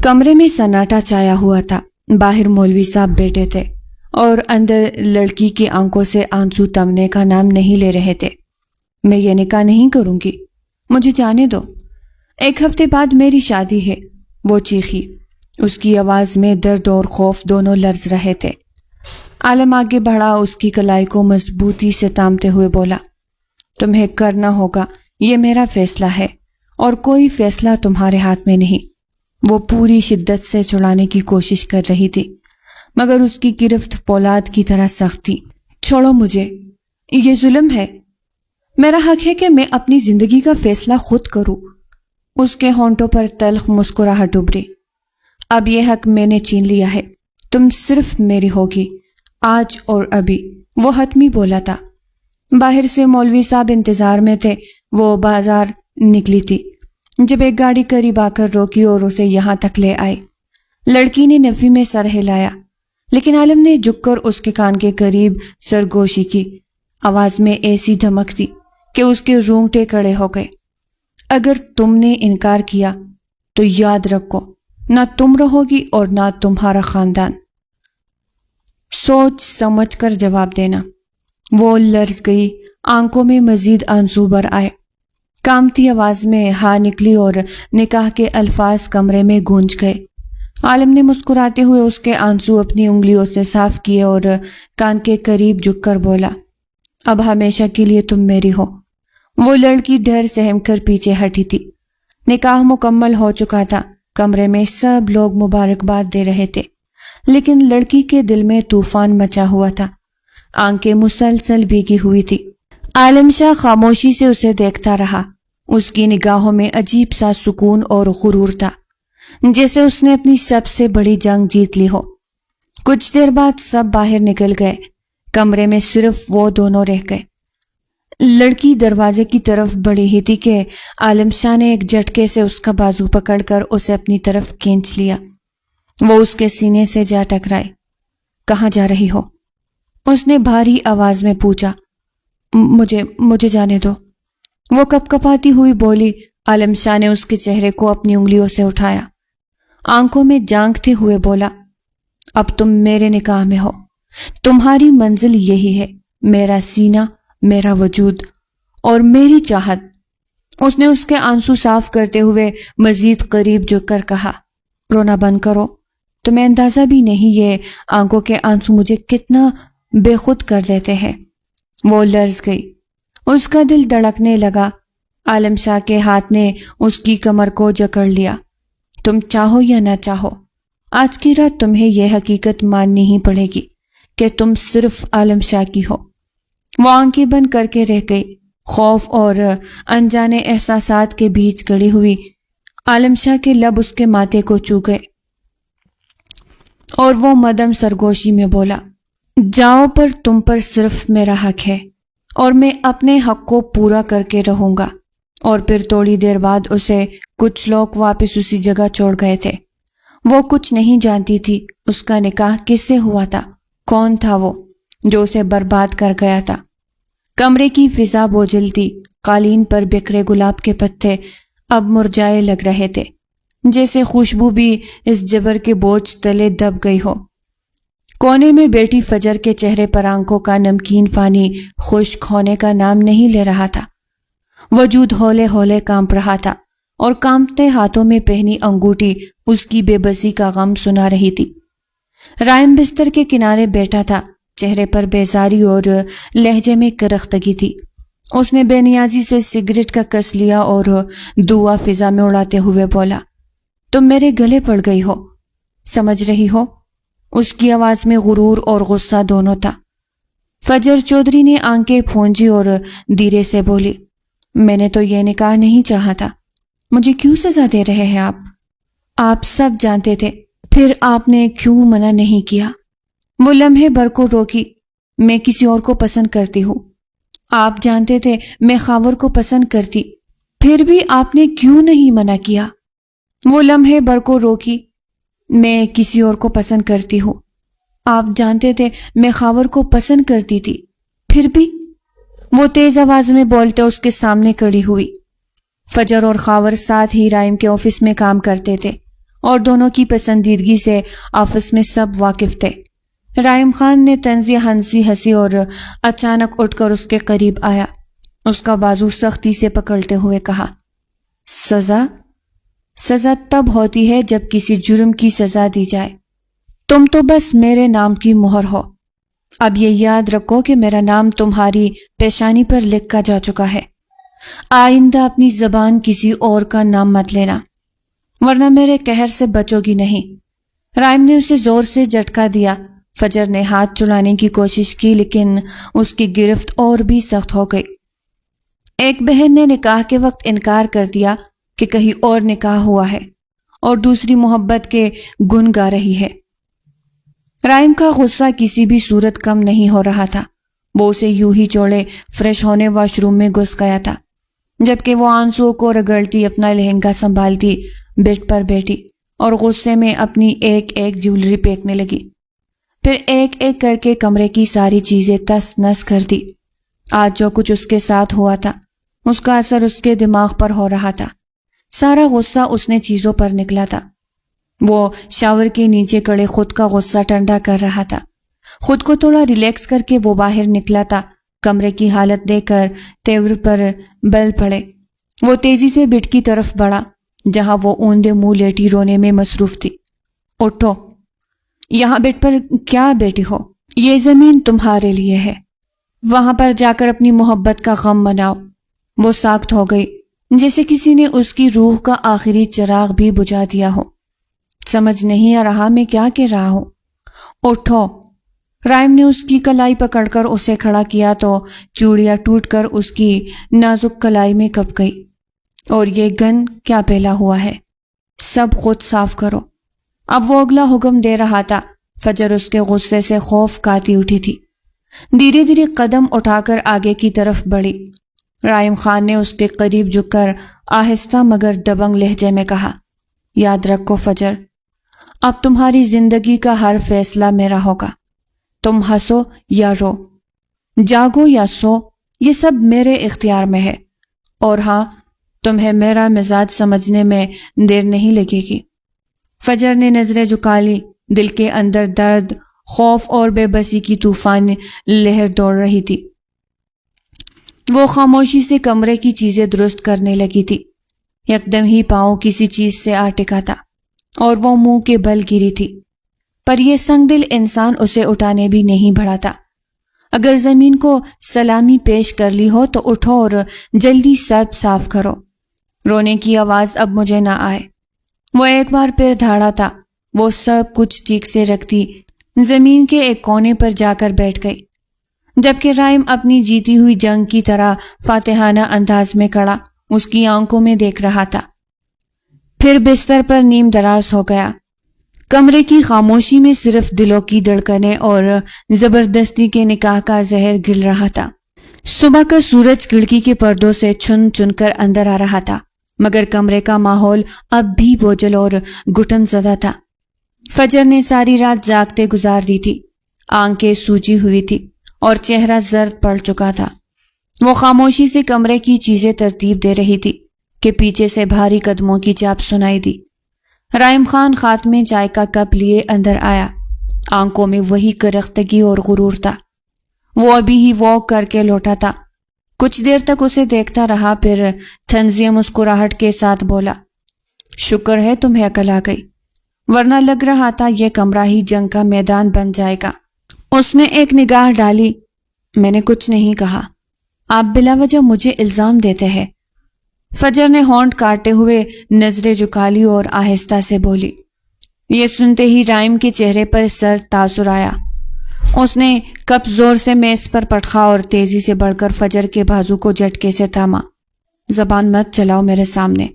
کمرے میں سناٹا چھایا ہوا تھا۔ باہر مولوی صاحب بیٹھے تھے اور اندر لڑکی کی آنکھوں سے آنسو تمنے کا نام نہیں لے رہے تھے۔ میں یہ نکاح نہیں کروں گی، مجھے جانے دو، 1 ہفتے بعد میری شادی ہے، وہ چیخی۔ اس کی آواز میں درد اور خوف دونوں لرز رہے تھے۔ عالم آگے بڑھا، اس کی کلائی کو مضبوطی سے تامتے ہوئے بولا، تمہیں کرنا ہوگا، یہ میرا فیصلہ ہے اور کوئی فیصلہ تمہارے ہاتھ میں نہیں۔ وہ پوری شدت سے چھڑانے کی کوشش کر رہی تھی مگر اس کی گرفت فولاد کی طرح سخت تھی۔ چھوڑو مجھے، یہ ظلم ہے، میرا حق ہے کہ میں اپنی زندگی کا فیصلہ خود کروں۔ اس کے ہونٹوں پر تلخ مسکراہٹ ابھری۔ اب یہ حق میں نے چھین لیا ہے، تم صرف میری ہوگی، آج اور ابھی، وہ حتمی بولا تھا۔ باہر سے مولوی صاحب انتظار میں تھے۔ وہ بازار نکلی تھی جب ایک گاڑی قریب آ کر روکی اور اسے یہاں تک لے آئی۔ لڑکی نے نفی میں سر ہلایا لیکن عالم نے جھک کر اس کے کان کے قریب سرگوشی کی۔ آواز میں ایسی دھمک تھی کہ اس کے رونگٹے کھڑے ہو گئے۔ اگر تم نے انکار کیا تو یاد رکھو، نہ تم رہو گی اور نہ تمہارا خاندان۔ سوچ سمجھ کر جواب دینا۔ وہ لرز گئی، آنکھوں میں مزید آنسو بھر آئے۔ کامتی آواز میں ہاں نکلی اور نکاح کے الفاظ کمرے میں گونج گئے۔ عالم نے مسکراتے ہوئے اس کے آنسو اپنی انگلیوں سے صاف کیے اور کان کے قریب جھک کر بولا، اب ہمیشہ کے لیے تم میری ہو۔ وہ لڑکی ڈر سہم کر پیچھے ہٹی تھی۔ نکاح مکمل ہو چکا تھا۔ کمرے میں سب لوگ مبارکباد دے رہے تھے لیکن لڑکی کے دل میں طوفان مچا ہوا تھا۔ آنکھیں مسلسل بھیگی ہوئی تھی۔ عالم شاہ خاموشی سے اسے دیکھتا رہا۔ اس کی نگاہوں میں عجیب سا سکون اور غرور تھا، جیسے اس نے اپنی سب سے بڑی جنگ جیت لی ہو۔ کچھ دیر بعد سب باہر نکل گئے۔ کمرے میں صرف وہ دونوں رہ گئے۔ لڑکی دروازے کی طرف بڑھی ہی تھی کہ عالم شاہ نے ایک جھٹکے سے اس کا بازو پکڑ کر اسے اپنی طرف کھینچ لیا۔ وہ اس کے سینے سے جا ٹکرائے۔ کہاں جا رہی ہو؟ اس نے بھاری آواز میں پوچھا۔ مجھے جانے دو، وہ کپ کپاتی ہوئی بولی۔ عالم شاہ نے اس کے چہرے کو اپنی انگلیوں سے اٹھایا، آنکھوں میں جھانکتے ہوئے بولا، اب تم میرے نکاح میں ہو، تمہاری منزل یہی ہے، میرا سینہ، میرا وجود اور میری چاہت۔ اس نے اس کے آنسو صاف کرتے ہوئے مزید قریب جھک کر کہا، رونا بند کرو، تمہیں اندازہ بھی نہیں یہ آنکھوں کے آنسو مجھے کتنا بے خود کر دیتے ہیں۔ وہ لرز گئی، اس کا دل دھڑکنے لگا۔ عالم شاہ کے ہاتھ نے اس کی کمر کو جکڑ لیا۔ تم چاہو یا نہ چاہو، آج کی رات تمہیں یہ حقیقت ماننی ہی پڑے گی کہ تم صرف عالم شاہ کی ہو۔ وہ آنکھیں بند کر کے رہ گئی، خوف اور انجانے احساسات کے بیچ گڑی ہوئی۔ عالم شاہ کے لب اس کے ماتھے کو چھو گئے اور وہ مدم سرگوشی میں بولا، جاؤ، پر تم پر صرف میرا حق ہے اور میں اپنے حق کو پورا کر کے رہوں گا۔ اور پھر تھوڑی دیر بعد اسے کچھ لوگ واپس اسی جگہ چھوڑ گئے تھے۔ وہ کچھ نہیں جانتی تھی اس کا نکاح کس سے ہوا تھا، کون تھا وہ جو اسے برباد کر گیا تھا۔ کمرے کی فضا بوجھل تھی، قالین پر بکھرے گلاب کے پتے اب مرجھائے لگ رہے تھے، جیسے خوشبو بھی اس جبر کے بوجھ تلے دب گئی ہو۔ کونے میں بیٹھی فجر کے چہرے پر آنکھوں کا نمکین پانی خشک ہونے کا نام نہیں لے رہا تھا۔ وجود ہولے ہولے کانپ رہا تھا اور کانپتے ہاتھوں میں پہنی انگوٹھی اس کی بے بسی کا غم سنا رہی تھی۔ رائم بستر کے کنارے بیٹھا تھا، چہرے پر بیزاری اور لہجے میں کرختگی تھی۔ اس نے بے نیازی سے سگریٹ کا کس لیا اور دھواں فضا میں اڑاتے ہوئے بولا، تم میرے گلے پڑ گئی ہو، سمجھ رہی ہو؟ اس کی آواز میں غرور اور غصہ دونوں تھا۔ فجر چودھری نے آنکھیں پھونجی اور دھیرے سے بولی، میں نے تو یہ نکاح نہیں چاہا تھا، مجھے کیوں سزا دے رہے ہیں آپ؟ آپ سب جانتے تھے، پھر آپ نے کیوں منع نہیں کیا؟ وہ لمحے بھر کو روکی، میں کسی اور کو پسند کرتی ہوں۔ آپ جانتے تھے میں خاور کو پسند کرتی، پھر بھی آپ نے کیوں نہیں منع کیا؟ وہ لمحے بھر کو روکی، میں کسی اور کو پسند کرتی ہوں۔ آپ جانتے تھے میں خاور کو پسند کرتی تھی، پھر بھی؟ وہ تیز آواز میں بولتے اس کے سامنے کھڑی ہوئی۔ فجر اور خاور ساتھ ہی رائم کے آفس میں کام کرتے تھے اور دونوں کی پسندیدگی سے آفس میں سب واقف تھے۔ رائم خان نے طنزیہ ہنسی اور اچانک اٹھ کر اس کے قریب آیا، اس کا بازو سختی سے پکڑتے ہوئے کہا، سزا تب ہوتی ہے جب کسی جرم کی سزا دی جائے۔ تم تو بس میرے نام کی مہر ہو۔ اب یہ یاد رکھو کہ میرا نام تمہاری پیشانی پر لکھا جا چکا ہے۔ آئندہ اپنی زبان کسی اور کا نام مت لینا، ورنہ میرے قہر سے بچو گی نہیں۔ رائم نے اسے زور سے جھٹکا دیا۔ فجر نے ہاتھ چلانے کی کوشش کی لیکن اس کی گرفت اور بھی سخت ہو گئی۔ ایک بہن نے نکاح کے وقت انکار کر دیا کہ کہیں اور نکاح ہوا ہے اور دوسری محبت کے گن گا رہی ہے۔ رائم کا غصہ کسی بھی صورت کم نہیں ہو رہا تھا۔ وہ اسے یوں ہی چھوڑے فریش ہونے واش روم میں گھس گیا تھا، جبکہ وہ آنسوؤں کو رگڑتی اپنا لہنگا سنبھالتی بیڈ پر بیٹھی اور غصے میں اپنی ایک ایک جیولری پھینکنے لگی، پھر ایک ایک کر کے کمرے کی ساری چیزیں تس نس کر دی۔ آج جو کچھ اس کے ساتھ ہوا تھا اس کا اثر اس کے دماغ پر ہو رہا تھا۔ سارا غصہ اس نے چیزوں پر نکلا تھا۔ وہ شاور کے نیچے کڑے خود کا غصہ ٹھنڈا کر رہا تھا۔ خود کو تھوڑا ریلیکس کر کے وہ باہر نکلا تھا۔ کمرے کی حالت دیکھ کر تیور پر بل پڑے۔ وہ تیزی سے بیڈ کی طرف بڑھا جہاں وہ اوندے منہ لیٹی رونے میں مصروف تھی۔ اٹھو، یہاں بیڈ پر کیا بیٹھی ہو؟ یہ زمین تمہارے لیے ہے، وہاں پر جا کر اپنی محبت کا غم مناؤ۔ وہ ساکت ہو گئی جیسے کسی نے اس کی روح کا آخری چراغ بھی بجھا دیا ہو۔ سمجھ نہیں آ رہا میں کیا کہہ رہا ہوں؟ اٹھو۔ رائم نے اس کی کلائی پکڑ کر اسے کھڑا کیا تو چوڑیاں ٹوٹ کر اس کی نازک کلائی میں کپ گئی۔ اور یہ گن کیا پھیلا ہوا ہے؟ سب خود صاف کرو۔ اب وہ اگلا حکم دے رہا تھا۔ فجر اس کے غصے سے خوف کھاتی اٹھی تھی، دھیرے دھیرے قدم اٹھا کر آگے کی طرف بڑھی۔ رائم خان نے اس کے قریب جھک کر آہستہ مگر دبنگ لہجے میں کہا، یاد رکھو فجر، اب تمہاری زندگی کا ہر فیصلہ میرا ہوگا۔ تم ہنسو یا رو، جاگو یا سو، یہ سب میرے اختیار میں ہے۔ اور ہاں، تمہیں میرا مزاج سمجھنے میں دیر نہیں لگے گی۔ فجر نے نظریں جھکا لی۔ دل کے اندر درد، خوف اور بے بسی کی طوفان لہر دوڑ رہی تھی۔ وہ خاموشی سے کمرے کی چیزیں درست کرنے لگی تھی۔ یکدم ہی پاؤں کسی چیز سے آ ٹکا تھا اور وہ منہ کے بل گری تھی، پر یہ سنگ دل انسان اسے اٹھانے بھی نہیں بڑھا تھا۔ اگر زمین کو سلامی پیش کر لی ہو تو اٹھو اور جلدی سب صاف کرو۔ رونے کی آواز اب مجھے نہ آئے۔ وہ ایک بار پھر دھاڑا تھا۔ وہ سب کچھ ٹھیک سے رکھتی زمین کے ایک کونے پر جا کر بیٹھ گئی، جبکہ رائم اپنی جیتی ہوئی جنگ کی طرح فاتحانہ انداز میں کھڑا اس کی آنکھوں میں دیکھ رہا تھا۔ پھر بستر پر نیم دراز ہو گیا۔ کمرے کی خاموشی میں صرف دلوں کی دھڑکنیں اور زبردستی کے نکاح کا زہر گل رہا تھا۔ صبح کا سورج کھڑکی کے پردوں سے چن چن کر اندر آ رہا تھا، مگر کمرے کا ماحول اب بھی بوجھل اور گھٹن زدہ تھا۔ فجر نے ساری رات جاگتے گزار دی تھی، آنکھیں سوجی ہوئی تھی اور چہرہ زرد پڑ چکا تھا۔ وہ خاموشی سے کمرے کی چیزیں ترتیب دے رہی تھی کہ پیچھے سے بھاری قدموں کی چاپ سنائی دی۔ رائم خان ہاتھ میں چائے کا کپ لیے اندر آیا، آنکھوں میں وہی کرختگی اور غرور تھا۔ وہ ابھی ہی واک کر کے لوٹا تھا۔ کچھ دیر تک اسے دیکھتا رہا، پھر طنزیہ مسکراہٹ کے ساتھ بولا، شکر ہے تمہیں عقل آ گئی، ورنہ لگ رہا تھا یہ کمرہ ہی جنگ کا میدان بن جائے گا۔ اس نے ایک نگاہ ڈالی۔ میں نے کچھ نہیں کہا، آپ بلا وجہ مجھے الزام دیتے ہیں۔ فجر نے ہونٹ کاٹتے ہوئے نظریں جھکا لی اور آہستہ سے بولی۔ یہ سنتے ہی رائم کے چہرے پر سر تاثر آیا۔ اس نے کپ زور سے میز پر پٹخا اور تیزی سے بڑھ کر فجر کے بازو کو جھٹکے سے تھاما۔ زبان مت چلاؤ میرے سامنے،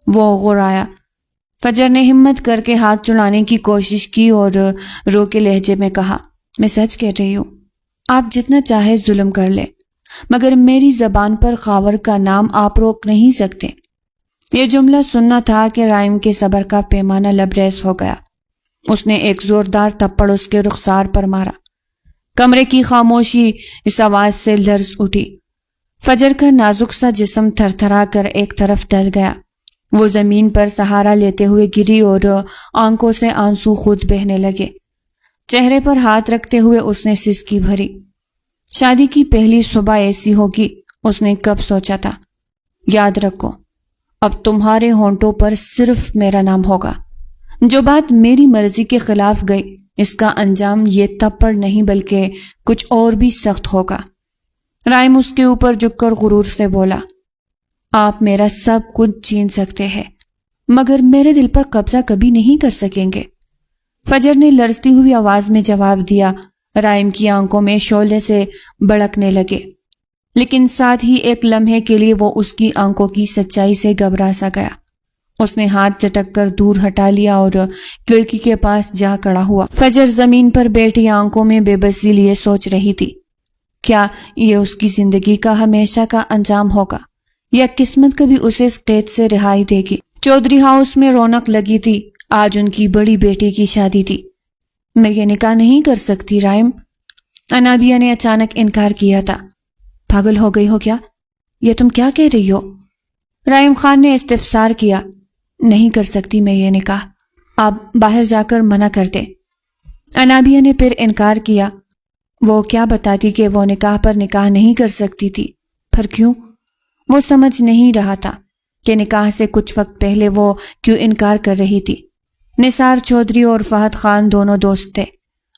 وہ غرایا۔ فجر نے ہمت کر کے ہاتھ چڑھانے کی کوشش کی اور رو کے لہجے میں کہا، میں سچ کہہ رہی ہوں، آپ جتنا چاہے ظلم کر لیں، مگر میری زبان پر خاور کا نام آپ روک نہیں سکتے۔ یہ جملہ سننا تھا کہ رائم کے صبر کا پیمانہ لبریز ہو گیا۔ اس نے ایک زوردار تھپڑ اس کے رخسار پر مارا۔ کمرے کی خاموشی اس آواز سے لرز اٹھی۔ فجر کا نازک سا جسم تھر تھرا کر ایک طرف ڈل گیا۔ وہ زمین پر سہارا لیتے ہوئے گری اور آنکھوں سے آنسو خود بہنے لگے۔ چہرے پر ہاتھ رکھتے ہوئے اس نے سسکی بھری۔ شادی کی پہلی صبح ایسی ہوگی اس نے کب سوچا تھا۔ یاد رکھو، اب تمہارے ہونٹوں پر صرف میرا نام ہوگا۔ جو بات میری مرضی کے خلاف گئی اس کا انجام یہ تھپڑ نہیں بلکہ کچھ اور بھی سخت ہوگا۔ رائم اس کے اوپر جھک کر غرور سے بولا، آپ میرا سب کچھ چھین سکتے ہیں مگر میرے دل پر قبضہ کبھی نہیں کر سکیں گے۔ فجر نے لرزتی ہوئی آواز میں جواب دیا۔ رائم کی آنکھوں میں شعلے سے بڑکنے لگے، لیکن ساتھ ہی ایک لمحے کے لیے وہ اس کی آنکھوں کی سچائی سے گھبرا سا گیا۔ اس نے ہاتھ چٹک کر دور ہٹا لیا اور کھڑکی کے پاس جا کھڑا ہوا۔ فجر زمین پر بیٹھی آنکھوں میں بے بسی لیے سوچ رہی تھی، کیا یہ اس کی زندگی کا ہمیشہ کا انجام ہوگا یا قسمت کبھی اسے اس قید سے رہائی دے گی؟ چودھری ہاؤس میں رونق لگی تھی۔ آج ان کی بڑی بیٹی کی شادی تھی۔ میں یہ نکاح نہیں کر سکتی رائم، انابیہ نے اچانک انکار کیا تھا۔ پاگل ہو گئی ہو کیا؟ یہ تم کیا کہہ رہی ہو؟ رائم خان نے استفسار کیا۔ نہیں کر سکتی میں یہ نکاح، آپ باہر جا کر منع کر دیں۔ انابیہ نے پھر انکار کیا۔ وہ کیا بتاتی کہ وہ نکاح پر نکاح نہیں کر سکتی تھی؟ پھر کیوں؟ وہ سمجھ نہیں رہا تھا کہ نکاح سے کچھ وقت پہلے وہ کیوں انکار کر رہی تھی۔ نثار چودھری اور فہد خان دونوں دوست تھے۔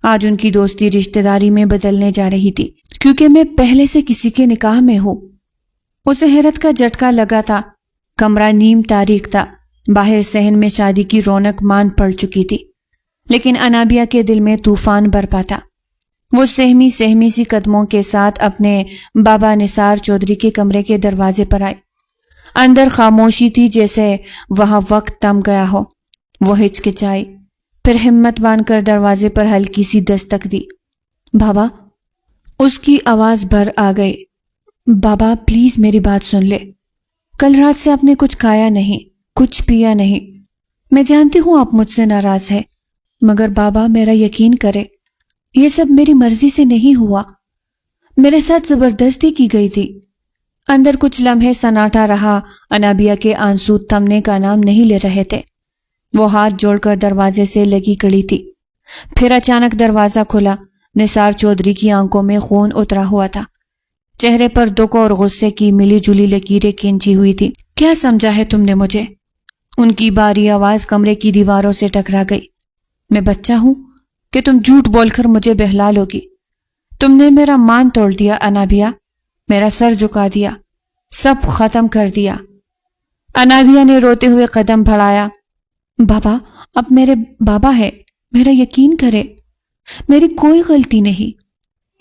آج ان کی دوستی رشتہ داری میں بدلنے جا رہی تھی۔ کیونکہ میں پہلے سے کسی کے نکاح میں ہوں۔ اسے حیرت کا جھٹکا لگا تھا۔ کمرہ نیم تاریک تھا۔ باہر صحن میں شادی کی رونق مان پڑ چکی تھی، لیکن انابیہ کے دل میں طوفان برپا تھا۔ وہ سہمی سی قدموں کے ساتھ اپنے بابا نثار چودھری کے کمرے کے دروازے پر آئے۔ اندر خاموشی تھی، جیسے وہاں وقت تھم گیا ہو۔ وہ ہچکچائی، پھر ہمت باندھ کر دروازے پر ہلکی سی دستک دی۔ بابا، اس کی آواز بھر آ گئی۔ بابا پلیز میری بات سن لے۔ کل رات سے آپ نے کچھ کھایا نہیں، کچھ پیا نہیں۔ میں جانتی ہوں آپ مجھ سے ناراض ہے، مگر بابا میرا یقین کرے، یہ سب میری مرضی سے نہیں ہوا، میرے ساتھ زبردستی کی گئی تھی۔ اندر کچھ لمحے سناٹا رہا۔ انابیہ کے آنسو تھمنے کا نام نہیں لے رہے تھے۔ وہ ہاتھ جوڑ کر دروازے سے لگی کڑی تھی۔ پھر اچانک دروازہ کھلا۔ نثار چودھری کی آنکھوں میں خون اترا ہوا تھا۔ چہرے پر دکھ اور غصے کی ملی جلی لکیریں کھینچی ہوئی تھی۔ کیا سمجھا ہے تم نے مجھے؟ ان کی باری آواز کمرے کی دیواروں سے ٹکرا گئی۔ میں بچہ ہوں کہ تم جھوٹ بول کر مجھے بہلا لوگی؟ تم نے میرا مان توڑ دیا انابیہ، میرا سر جھکا دیا، سب ختم کر دیا۔ انابیہ نے روتے ہوئے قدم بڑھایا۔ بابا، اب میرے بابا ہے، میرا یقین کرے، میری کوئی غلطی نہیں۔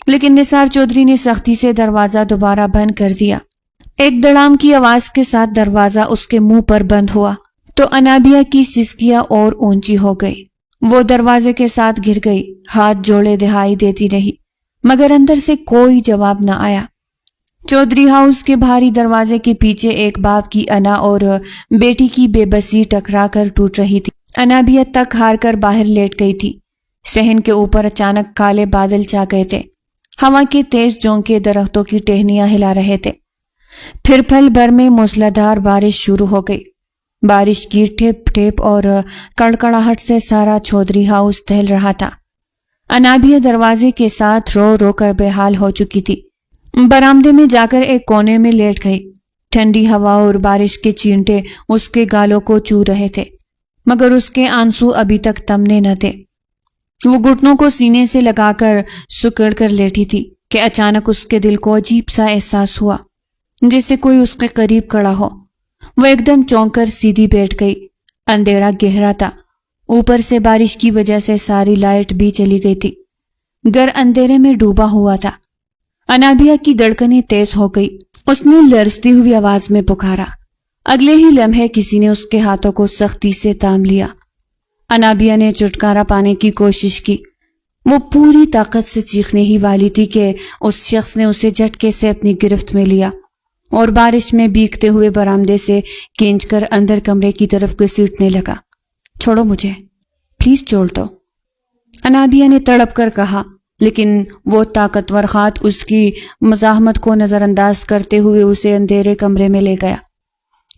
لیکن نثار چودھری نے سختی سے دروازہ دوبارہ بند کر دیا۔ ایک دڑام کی آواز کے ساتھ دروازہ اس کے منہ پر بند ہوا تو انابیہ کی سسکیاں اور اونچی ہو گئی۔ وہ دروازے کے ساتھ گر گئی، ہاتھ جوڑے دہائی دیتی رہی، مگر اندر سے کوئی جواب نہ آیا۔ چودھری ہاؤس کے بھاری دروازے کے پیچھے ایک باپ کی انا اور بیٹی کی بے بسی ٹکرا کر ٹوٹ رہی تھی۔ انابیہ تک ہار کر باہر لیٹ گئی تھی۔ صحن کے اوپر اچانک کالے بادل چھا گئے تھے۔ ہوا کے تیز جھونکے درختوں کی ٹہنیاں ہلا رہے تھے۔ پھر پل بھر میں موسلادھار بارش شروع ہو گئی۔ بارش کی ٹھپ ٹھپ اور کڑکڑاہٹ سے سارا چودھری ہاؤس دہل رہا تھا۔ انابیہ دروازے کے ساتھ رو رو کر بے حال ہو چکی تھی۔ برآمدے میں جا کر ایک کونے میں لیٹ گئی۔ ٹھنڈی ہوا اور بارش کے چینٹے اس کے گالوں کو چو رہے تھے، مگر اس کے آنسو ابھی تک تھمنے نہ تھے۔ وہ گھٹنوں کو سینے سے لگا کر سکڑ کر لیٹی تھی کہ اچانک اس کے دل کو عجیب سا احساس ہوا، جیسے کوئی اس کے قریب کھڑا ہو۔ وہ ایک دم چونک کر سیدھی بیٹھ گئی۔ اندھیرا گہرا تھا، اوپر سے بارش کی وجہ سے ساری لائٹ بھی چلی گئی تھی۔ گھر اندھیرے میں ڈوبا ہوا تھا۔ انابیہ کی دھڑکنیں تیز ہو گئی۔ اس نے لرزتی ہوئی آواز میں پکارا۔ اگلے ہی لمحے کسی نے اس کے ہاتھوں کو سختی سے تھام لیا۔ انابیہ نے چھٹکارا پانے کی کوشش کی۔ وہ پوری طاقت سے چیخنے ہی والی تھی کہ اس شخص نے اسے جھٹکے سے اپنی گرفت میں لیا اور بارش میں بھیگتے ہوئے برآمدے سے کھینچ کر اندر کمرے کی طرف گھسیٹنے لگا۔ چھوڑو مجھے، پلیز چھوڑ دو، انابیہ نے تڑپ کر کہا، لیکن وہ طاقتور ہاتھ اس کی مزاحمت کو نظر انداز کرتے ہوئے اسے اندھیرے کمرے میں لے گیا۔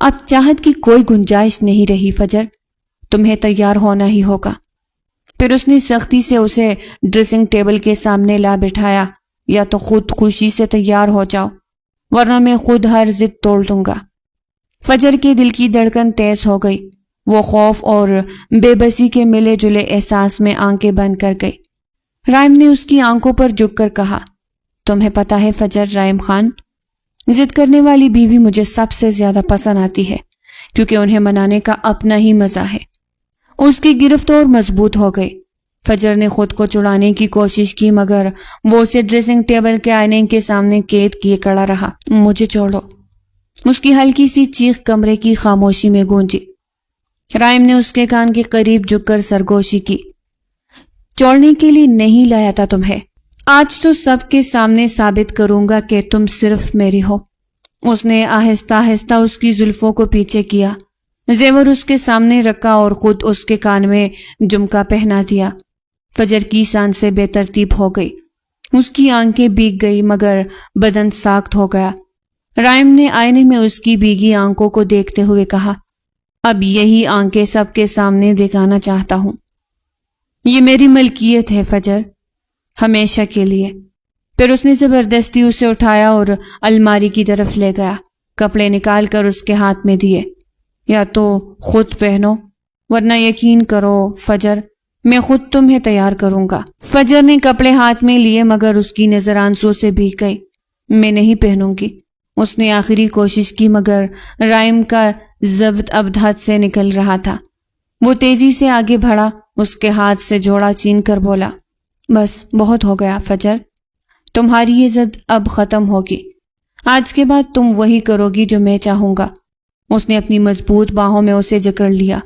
اب چاہت کی کوئی گنجائش نہیں رہی فجر، تمہیں تیار ہونا ہی ہوگا۔ پھر اس نے سختی سے اسے ڈریسنگ ٹیبل کے سامنے لا بٹھایا، یا تو خود خوشی سے تیار ہو جاؤ ورنہ میں خود ہر ضد توڑ دوں گا۔ فجر کے دل کی دھڑکن تیز ہو گئی، وہ خوف اور بے بسی کے ملے جلے احساس میں آنکھیں بند کر گئی۔ رائم نے اس کی آنکھوں پر جھک کر کہا، تمہیں پتہ ہے فجر رائم خان، ضد کرنے والی بیوی مجھے سب سے زیادہ پسند آتی ہے، کیونکہ انہیں منانے کا اپنا ہی مزہ ہے۔ اس کی گرفت اور مضبوط ہو گئی۔ فجر نے خود کو چھڑانے کی کوشش کی مگر وہ اسے ڈریسنگ ٹیبل کے آئینے کے سامنے قید کیے کھڑا رہا۔ مجھے چھوڑو، اس کی ہلکی سی چیخ کمرے کی خاموشی میں گونجی۔ رائم نے اس کے کان کے قریب جھک کر سرگوشی کی، چھوڑنے کے لیے نہیں لایا تھا تمہیں، آج تو سب کے سامنے ثابت کروں گا کہ تم صرف میری ہو۔ اس نے آہستہ آہستہ اس کی زلفوں کو پیچھے کیا، زیور اس کے سامنے رکھا اور خود اس کے کان میں جھمکا پہنا دیا۔ فجر کی سانسیں بے ترتیب ہو گئی، اس کی آنکھیں بھیگ گئی مگر بدن ساخت ہو گیا۔ رائم نے آئینے میں اس کی بھیگی آنکھوں کو دیکھتے ہوئے کہا، اب یہی آنکھیں سب کے سامنے دکھانا چاہتا ہوں۔ یہ میری ملکیت ہے فجر، ہمیشہ کے لیے۔ پھر اس نے زبردستی اسے اٹھایا اور الماری کی طرف لے گیا، کپڑے نکال کر اس کے ہاتھ میں دیے۔ یا تو خود پہنو ورنہ یقین کرو فجر، میں خود تمہیں تیار کروں گا۔ فجر نے کپڑے ہاتھ میں لیے مگر اس کی نظر آنسوں سے بھیگ گئی۔ میں نہیں پہنوں گی، اس نے آخری کوشش کی مگر رائم کا ضبط اب ہاتھ سے نکل رہا تھا۔ وہ تیزی سے آگے بڑھا، اس کے ہاتھ سے جوڑا چھین کر بولا، بس بہت ہو گیا فجر، تمہاری یہ ضد اب ختم ہوگی، آج کے بعد تم وہی کرو گی جو میں چاہوں گا۔ اس نے اپنی مضبوط باہوں میں اسے جکڑ لیا،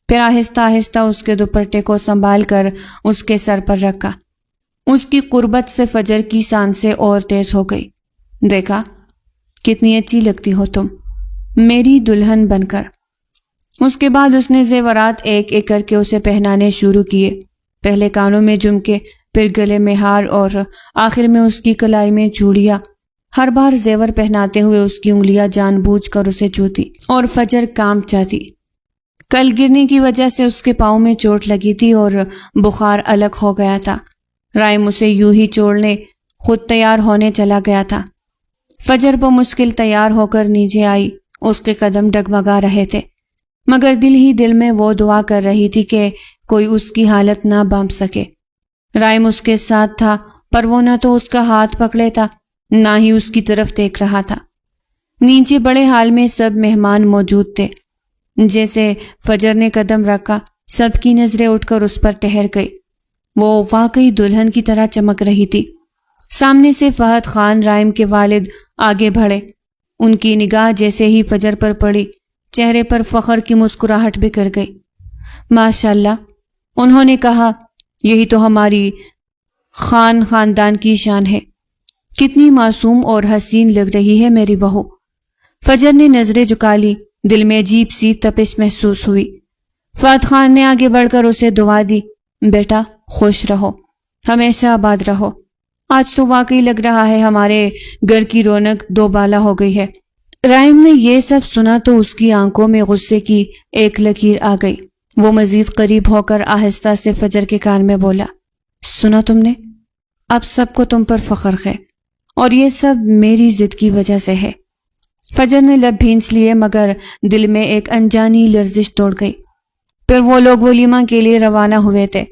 پھر آہستہ آہستہ اس کے دوپٹے کو سنبھال کر اس کے سر پر رکھا۔ اس کی قربت سے فجر کی سانسیں اور تیز ہو گئی۔ دیکھا کتنی اچھی لگتی ہو تم میری دلہن بن کر۔ اس کے بعد اس نے زیورات ایک ایک کر کے اسے پہنانے شروع کیے، پہلے کانوں میں جھمکے، پھر گلے میں ہار اور آخر میں اس کی کلائی میں چوڑیاں۔ ہر بار زیور پہناتے ہوئے اس کی انگلیاں جان بوجھ کر اسے چھوتی اور فجر کانپ جاتی۔ کل گرنے کی وجہ سے اس کے پاؤں میں چوٹ لگی تھی اور بخار الگ ہو گیا تھا۔ رائم اسے یوں ہی چھوڑنے خود تیار ہونے چلا گیا تھا۔ فجر بمشکل تیار ہو کر نیچے آئی، اس کے قدم ڈگمگا رہے تھے مگر دل ہی دل میں وہ دعا کر رہی تھی کہ کوئی اس کی حالت نہ بانپ سکے۔ رائم اس کے ساتھ تھا پر وہ نہ تو اس کا ہاتھ پکڑے تھا نہ ہی اس کی طرف دیکھ رہا تھا۔ نیچے بڑے ہال میں سب مہمان موجود تھے۔ جیسے فجر نے قدم رکھا سب کی نظریں اٹھ کر اس پر ٹھہر گئی۔ وہ واقعی دلہن کی طرح چمک رہی تھی۔ سامنے سے فہد خان رائم کے والد آگے بڑھے، ان کی نگاہ جیسے ہی فجر پر پڑی چہرے پر فخر کی مسکراہٹ بکھر گئی۔ ماشاءاللہ، انہوں نے کہا، یہی تو ہماری خاندان کی شان ہے، کتنی معصوم اور حسین لگ رہی ہے میری بہو۔ فجر نے نظریں جھکا لی، دل میں عجیب سی تپش محسوس ہوئی۔ فہد خان نے آگے بڑھ کر اسے دعا دی، بیٹا خوش رہو، ہمیشہ آباد رہو، آج تو واقعی لگ رہا ہے ہمارے گھر کی رونق دوبالا ہو گئی ہے۔ رائم نے یہ سب سنا تو اس کی آنکھوں میں غصے کی ایک لکیر آ گئی۔ وہ مزید قریب ہو کر آہستہ سے فجر کے کان میں بولا، سنا تم نے؟ اب سب کو تم پر فخر ہے اور یہ سب میری ضد کی وجہ سے ہے۔ فجر نے لب بھینچ لیے مگر دل میں ایک انجانی لرزش دوڑ گئی۔ پھر وہ لوگ ولیمہ کے لیے روانہ ہوئے تھے۔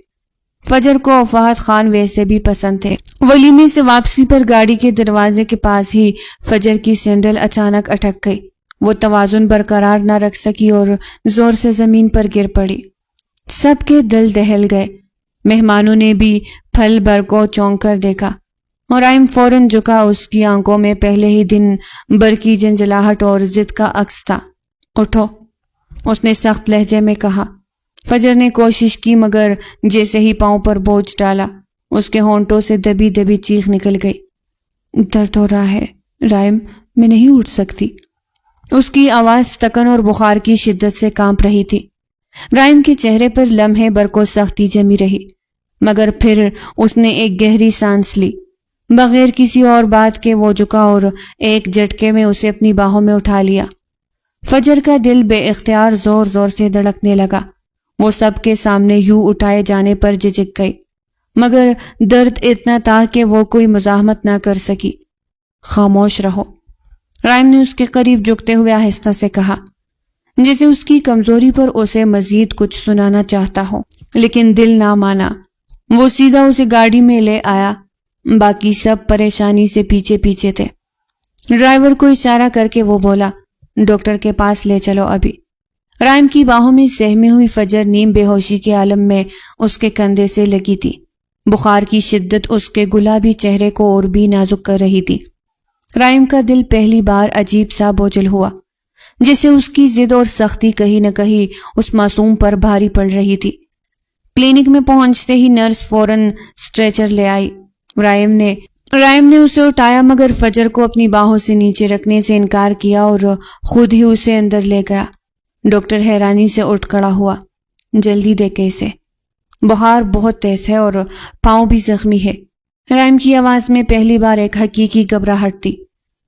فجر کو فہد خان ویسے بھی پسند تھے۔ ولیمے سے واپسی پر گاڑی کے دروازے کے پاس ہی فجر کی سینڈل اچانک اٹک گئی۔ وہ توازن برقرار نہ رکھ سکی اور زور سے زمین پر گر پڑی۔ سب کے دل دہل گئے۔ مہمانوں نے بھی پھل بھر کو چونک کر دیکھا اور رائم فوراً جھکا، اس کی آنکھوں میں پہلے ہی دن بھر کی جنجلاہٹ اور ضد کا عکس تھا۔ اٹھو، اس نے سخت لہجے میں کہا۔ فجر نے کوشش کی مگر جیسے ہی پاؤں پر بوجھ ڈالا اس کے ہونٹوں سے دبی دبی چیخ نکل گئی، درد ہو رہا ہے رائم، میں نہیں اٹھ سکتی۔ اس کی آواز تکن اور بخار کی شدت سے کانپ رہی تھی۔ رائم کے چہرے پر لمحے بھر کو سختی جمی رہی مگر پھر اس نے ایک گہری سانس لی۔ بغیر کسی اور بات کے وہ جھکا اور ایک جھٹکے میں اسے اپنی باہوں میں اٹھا لیا۔ فجر کا دل بے اختیار زور زور سے دھڑکنے لگا۔ وہ سب کے سامنے یوں اٹھائے جانے پر جھجک گئی، مگر درد اتنا تھا کہ وہ کوئی مزاحمت نہ کر سکی۔ خاموش رہو، رائم نے اس کے قریب جھکتے ہوئے آہستہ سے کہا، جیسے اس کی کمزوری پر اسے مزید کچھ سنانا چاہتا ہو، لیکن دل نہ مانا۔ وہ سیدھا اسے گاڑی میں لے آیا، باقی سب پریشانی سے پیچھے پیچھے تھے۔ ڈرائیور کو اشارہ کر کے وہ بولا، ڈاکٹر کے پاس لے چلو ابھی۔ رائم کی باہوں میں سہمی ہوئی فجر نیم بے ہوشی کے عالم میں اس کے کندھے سے لگی تھی۔ بخار کی شدت اس کے گلابی چہرے کو اور بھی نازک کر رہی تھی۔ رائم کا دل پہلی بار عجیب سا بوجھل ہوا، جیسے اس کی ضد اور سختی کہیں نہ کہیں اس معصوم پر بھاری پڑ رہی تھی۔ کلینک میں پہنچتے ہی نرس فوراً اسٹریچر لے آئی۔ رائم نے اسے اٹھایا، مگر فجر کو اپنی باہوں سے نیچے رکھنے سے انکار کیا اور خود ہی اسے اندر لے گیا۔ ڈاکٹر حیرانی سے اٹھ کھڑا ہوا، جلدی دیکھے اسے، بخار بہت تیز ہے اور پاؤں بھی زخمی ہے۔ رائم کی آواز میں پہلی بار ایک حقیقی گھبراہٹ تھی۔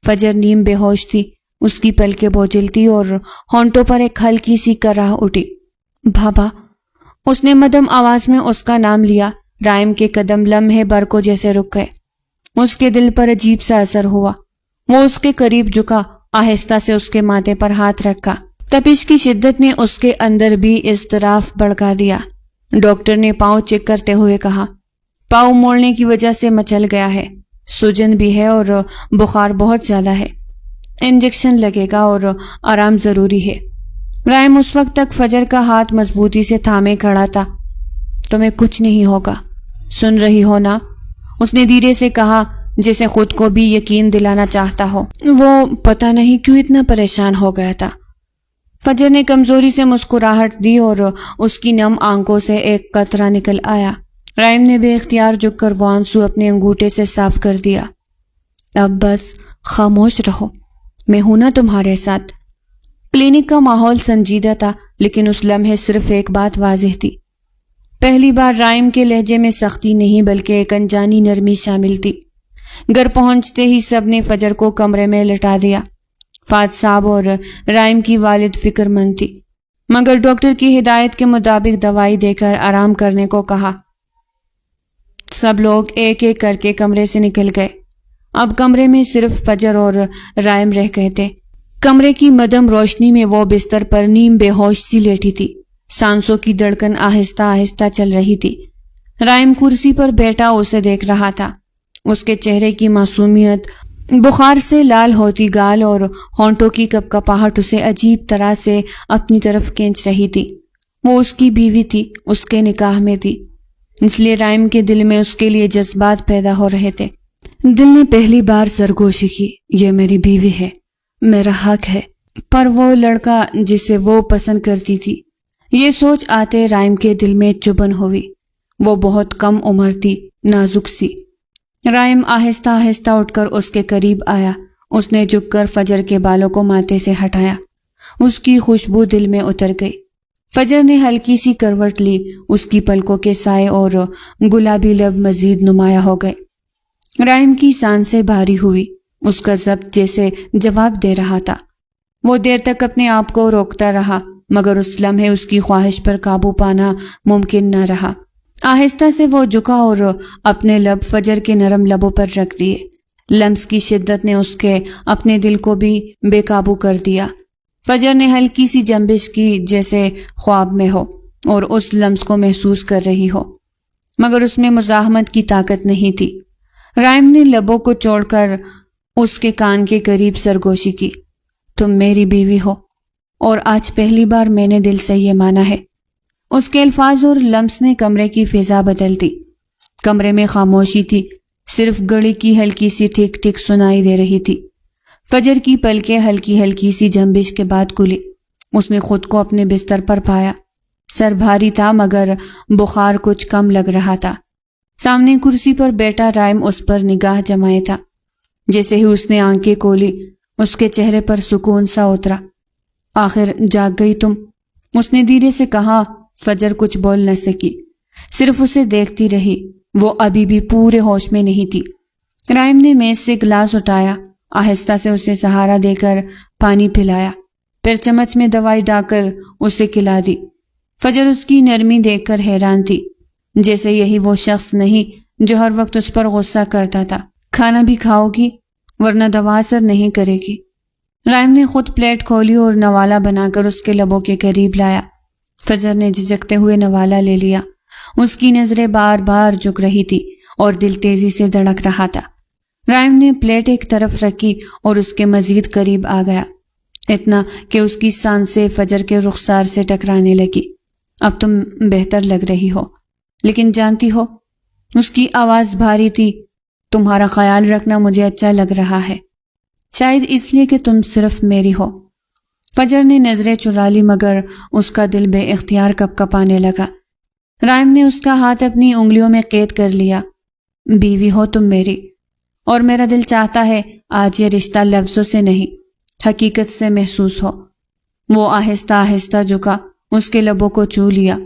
فجر نیم بے ہوش تھی، اس کی پلکیں بوجھل تھی اور ہونٹوں پر ایک ہلکی سی کرراہ اٹھی۔ بابا، اس نے مدھم آواز میں اس کا نام لیا۔ رائم کے قدم لمحے بھر کو جیسے رک گئے۔ اس کے دل پر عجیب سا اثر ہوا۔ وہ اس کے قریب جھکا، آہستہ سے اس کے ماتھے پر ہاتھ رکھا۔ تپش کی شدت نے اس کے اندر بھی اضطراف بڑھا دیا۔ ڈاکٹر نے پاؤں چیک کرتے ہوئے کہا، پاؤں موڑنے کی وجہ سے مچل گیا ہے، سوجن بھی ہے اور بخار بہت زیادہ ہے، انجیکشن لگے گا اور آرام ضروری ہے۔ رائم اس وقت تک فجر کا ہاتھ مضبوطی سے تھامے کھڑا تھا۔ تمہیں کچھ نہیں ہوگا، سن رہی ہو نا؟ اس نے دھیرے سے کہا، جیسے خود کو بھی یقین دلانا چاہتا ہو۔ وہ پتہ نہیں کیوں اتنا پریشان ہو گیا تھا۔ فجر نے کمزوری سے مسکراہٹ دی اور اس کی نم آنکھوں سے ایک قطرہ نکل آیا۔ رائم نے بے اختیار جھک کر وہ آنسو اپنے انگوٹھے سے صاف کر دیا۔ اب بس خاموش رہو، میں ہوں نا تمہارے ساتھ۔ کلینک کا ماحول سنجیدہ تھا، لیکن اس لمحے صرف ایک بات واضح تھی۔ پہلی بار رائم کے لہجے میں سختی نہیں بلکہ ایک انجانی نرمی شامل تھی۔ گھر پہنچتے ہی سب نے فجر کو کمرے میں لٹا دیا۔ فات صاحب اور رائم کی والد فکر مند تھی، مگر ڈاکٹر کی ہدایت کے مطابق دوائی دے کر آرام کرنے کو کہا۔ سب لوگ ایک ایک کر کے کمرے سے نکل گئے۔ اب کمرے میں صرف فجر اور رائم رہ گئے تھے۔ کمرے کی مدھم روشنی میں وہ بستر پر نیم بے ہوش سی لیٹی تھی، سانسوں کی دھڑکن آہستہ آہستہ چل رہی تھی۔ رائم کرسی پر بیٹھا اسے دیکھ رہا تھا۔ اس کے چہرے کی معصومیت، بخار سے لال ہوتی گال اور ہونٹوں کی کپکپاہٹ اسے عجیب طرح سے اپنی طرف کھینچ رہی تھی۔ وہ اس کی بیوی تھی، اس کے نکاح میں تھی، اس لیے رائم کے دل میں اس کے لیے جذبات پیدا ہو رہے تھے۔ دل نے پہلی بار سرگوشی کی، یہ میری بیوی ہے، میرا حق ہے۔ پر وہ لڑکا جسے وہ پسند کرتی تھی، یہ سوچ آتے رائم کے دل میں چبھن ہوئی۔ وہ بہت کم عمر تھی، نازک سی۔ رائم آہستہ آہستہ اٹھ کر اس کے قریب آیا۔ اس نے جھک کر فجر کے بالوں کو ماتھے سے ہٹایا۔ اس کی خوشبو دل میں اتر گئی۔ فجر نے ہلکی سی کروٹ لی، اس کی پلکوں کے سائے اور گلابی لب مزید نمایاں ہو گئے۔ رائم کی سانسیں بھاری ہوئی، اس کا ضبط جیسے جواب دے رہا تھا۔ وہ دیر تک اپنے آپ کو روکتا رہا، مگر اس لمحے اس کی خواہش پر قابو پانا ممکن نہ رہا۔ آہستہ سے وہ جھکا اور اپنے لب فجر کے نرم لبوں پر رکھ دیے۔ لمس کی شدت نے اس کے اپنے دل کو بھی بے قابو کر دیا۔ فجر نے ہلکی سی جنبش کی، جیسے خواب میں ہو اور اس لمس کو محسوس کر رہی ہو، مگر اس میں مزاحمت کی طاقت نہیں تھی۔ رائم نے لبوں کو چھوڑ کر اس کے کان کے قریب سرگوشی کی، تم میری بیوی ہو اور آج پہلی بار میں نے دل سے یہ مانا ہے۔ اس کے الفاظ اور لمس نے کمرے کی فضا بدل دی۔ کمرے میں خاموشی تھی، صرف گھڑی کی ہلکی سی ٹک ٹک سنائی دے رہی تھی۔ فجر کی پلکیں ہلکی ہلکی سی جنبش کے بعد کھلی۔ اس نے خود کو اپنے بستر پر پایا۔ سر بھاری تھا مگر بخار کچھ کم لگ رہا تھا۔ سامنے کرسی پر بیٹھا رائم اس پر نگاہ جمائے تھا۔ جیسے ہی اس نے آنکھیں کھولی، اس کے چہرے پر سکون سا اترا۔ آخر جاگ گئی تم، اس نے دھیرے سے کہا۔ فجر کچھ بول نہ سکی، صرف اسے دیکھتی رہی۔ وہ ابھی بھی پورے ہوش میں نہیں تھی۔ رائم نے میز سے گلاس اٹھایا، آہستہ سے اسے سہارا دے کر پانی پلایا۔ پھر چمچ میں دوائی ڈال کر اسے کھلا دی۔ فجر اس کی نرمی دیکھ کر حیران تھی، جیسے یہی وہ شخص نہیں جو ہر وقت اس پر غصہ کرتا تھا۔ کھانا بھی کھاؤ گی ورنہ دوا اثر نہیں کرے گی۔ رائم نے خود پلیٹ کھولی اور نوالا بنا کر اس کے لبوں کے قریب لایا۔ فجر نے جھجکتے ہوئے نوالا لے لیا۔ اس کی نظریں بار بار جھک رہی تھی اور دل تیزی سے دھڑک رہا تھا۔ رائم نے پلیٹ ایک طرف رکھی اور اس کے مزید قریب آ گیا، اتنا کہ اس کی سانسیں فجر کے رخسار سے ٹکرانے لگی۔ اب تم بہتر لگ رہی ہو، لیکن جانتی ہو، اس کی آواز بھاری تھی، تمہارا خیال رکھنا مجھے اچھا لگ رہا ہے، شاید اس لیے کہ تم صرف میری ہو۔ فجر نے نظریں چرا لی مگر اس کا دل بے اختیار کپ کپانے لگا۔ رائم نے اس کا ہاتھ اپنی انگلیوں میں قید کر لیا۔ بیوی ہو تم میری، اور میرا دل چاہتا ہے آج یہ رشتہ لفظوں سے نہیں حقیقت سے محسوس ہو۔ وہ آہستہ آہستہ جھکا، اس کے لبوں کو چھو لیا۔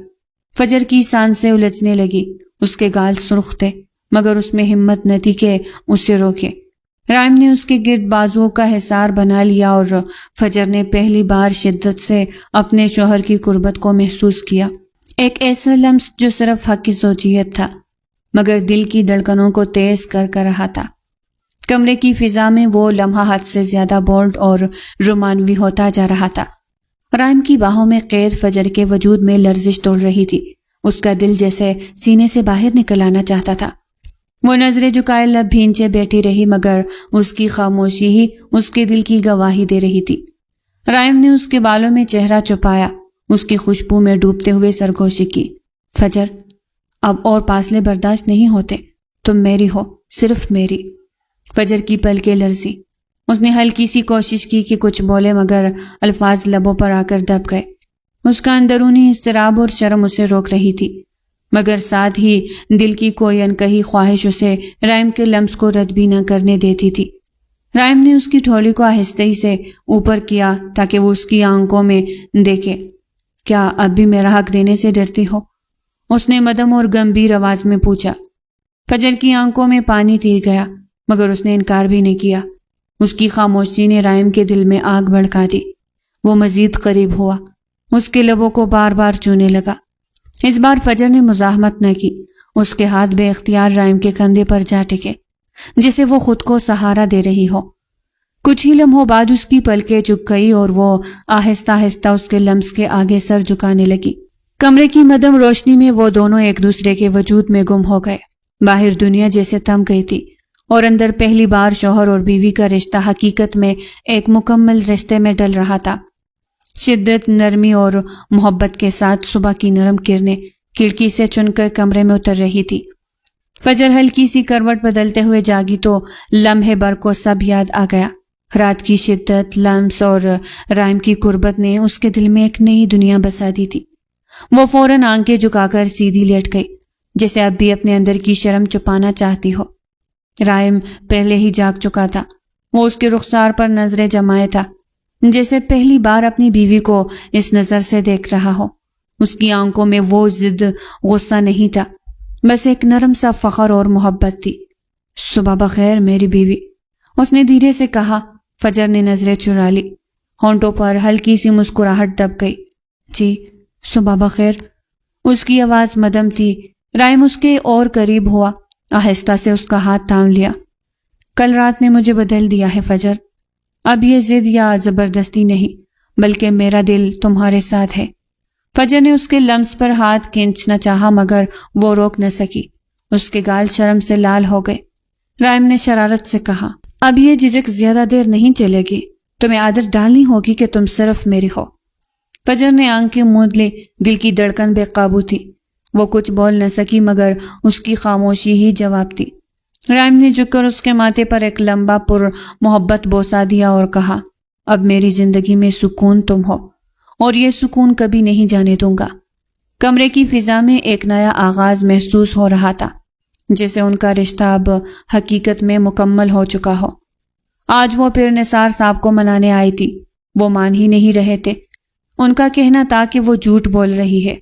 فجر کی سانسیں الجھنے لگی، اس کے گال سرخ تھے مگر اس میں ہمت نہ تھی کہ اسے روکے۔ رائم نے اس کے گرد بازوؤں کا حصار بنا لیا اور فجر نے پہلی بار شدت سے اپنے شوہر کی قربت کو محسوس کیا، ایک ایسا لمس جو صرف حق کی زوجیت تھا مگر دل کی دھڑکنوں کو تیز کر رہا تھا۔ کمرے کی فضا میں وہ لمحہ حد سے زیادہ بولڈ اور رومانوی ہوتا جا رہا تھا۔ رائم کی باہوں میں قید فجر کے وجود میں لرزش توڑ رہی تھی، اس کا دل جیسے سینے سے باہر نکل آنا چاہتا تھا۔ وہ نظریں جھکائے لب بھینچے بیٹھی رہی مگر اس کی خاموشی ہی اس کے دل کی گواہی دے رہی تھی۔ رائم نے اس کے بالوں میں چہرہ چھپایا، اس کی خوشبو میں ڈوبتے ہوئے سرگوشی کی۔ فجر، اب اور فاصلے برداشت نہیں ہوتے، تم میری ہو، صرف میری۔ فجر کی پلکیں لرزی، اس نے ہلکی سی کوشش کی کہ کچھ بولے مگر الفاظ لبوں پر آ کر دب گئے۔ اس کا اندرونی اضطراب اور شرم اسے روک رہی تھی مگر ساتھ ہی دل کی کوئی انکہی خواہش اسے رائم کے لمس کو رد بھی نہ کرنے دیتی تھی۔ رائم نے اس کی ٹھولی کو آہستگی سے اوپر کیا تاکہ وہ اس کی آنکھوں میں دیکھے۔ کیا اب بھی میرا حق دینے سے ڈرتی ہو؟ اس نے مدھم اور گمبھیر آواز میں پوچھا۔ فجر کی آنکھوں میں پانی تیر گیا مگر اس نے انکار بھی نہیں کیا۔ اس کی خاموشی نے رائم کے دل میں آگ بھڑکا دی۔ وہ مزید قریب ہوا، اس کے لبوں کو بار بار چھونے لگا۔ اس بار فجر نے مزاحمت نہ کی، اس کے ہاتھ بے اختیار رائم کے کندھے پر جا ٹکے، جسے وہ خود کو سہارا دے رہی ہو۔ کچھ ہی لمحوں بعد اس کی پلکیں جھک گئی اور وہ آہستہ آہستہ اس کے لمس کے آگے سر جھکانے لگی۔ کمرے کی مدھم روشنی میں وہ دونوں ایک دوسرے کے وجود میں گم ہو گئے۔ باہر دنیا جیسے تھم گئی تھی اور اندر پہلی بار شوہر اور بیوی کا رشتہ حقیقت میں ایک مکمل رشتے میں ڈل رہا تھا۔ شدت، نرمی اور محبت کے ساتھ صبح کی نرم کرنیں کھڑکی سے چن کر کمرے میں اتر رہی تھی۔ فجر ہلکی سی کروٹ بدلتے ہوئے جاگی تو لمحے بھر کو سب یاد آ گیا۔ رات کی شدت، لمس اور رائم کی قربت نے اس کے دل میں ایک نئی دنیا بسا دی تھی۔ وہ فوراً آنکھیں جھکا کر سیدھی لیٹ گئی، جیسے اب بھی اپنے اندر کی شرم چھپانا چاہتی ہو۔ رائم پہلے ہی جاگ چکا تھا، وہ اس کے رخسار پر نظریں جمائے تھا، جیسے پہلی بار اپنی بیوی کو اس نظر سے دیکھ رہا ہو۔ اس کی آنکھوں میں وہ ضد، غصہ نہیں تھا، بس ایک نرم سا فخر اور محبت تھی۔ صبح بخیر میری بیوی، اس نے دھیرے سے کہا۔ فجر نے نظریں چرا لی، ہونٹوں پر ہلکی سی مسکراہٹ دب گئی۔ جی صبح بخیر۔ اس کی آواز مدھم تھی۔ رائم اس کے اور قریب ہوا، آہستہ سے اس کا ہاتھ تھام لیا۔ کل رات نے مجھے بدل دیا ہے فجر، اب یہ ضد یا زبردستی نہیں بلکہ میرا دل تمہارے ساتھ ہے۔ فجر نے اس کے لمس پر ہاتھ کھینچنا چاہا مگر وہ روک نہ سکی، اس کے گال شرم سے لال ہو گئے۔ رائم نے شرارت سے کہا، اب یہ جھجک زیادہ دیر نہیں چلے گی، تمہیں عادت ڈالنی ہوگی کہ تم صرف میری ہو۔ فجر نے آنکھیں موند لی، دل کی دھڑکن بے قابو تھی، وہ کچھ بول نہ سکی مگر اس کی خاموشی ہی جواب تھی۔ رائم نے جھک کر اس کے ماتھے پر ایک لمبا پر محبت بوسہ دیا اور کہا، اب میری زندگی میں سکون تم ہو اور یہ سکون کبھی نہیں جانے دوں گا۔ کمرے کی فضا میں ایک نیا آغاز محسوس ہو رہا تھا، جیسے ان کا رشتہ اب حقیقت میں مکمل ہو چکا ہو۔ آج وہ پھر نثار صاحب کو منانے آئی تھی، وہ مان ہی نہیں رہے تھے۔ ان کا کہنا تھا کہ وہ جھوٹ بول رہی ہے،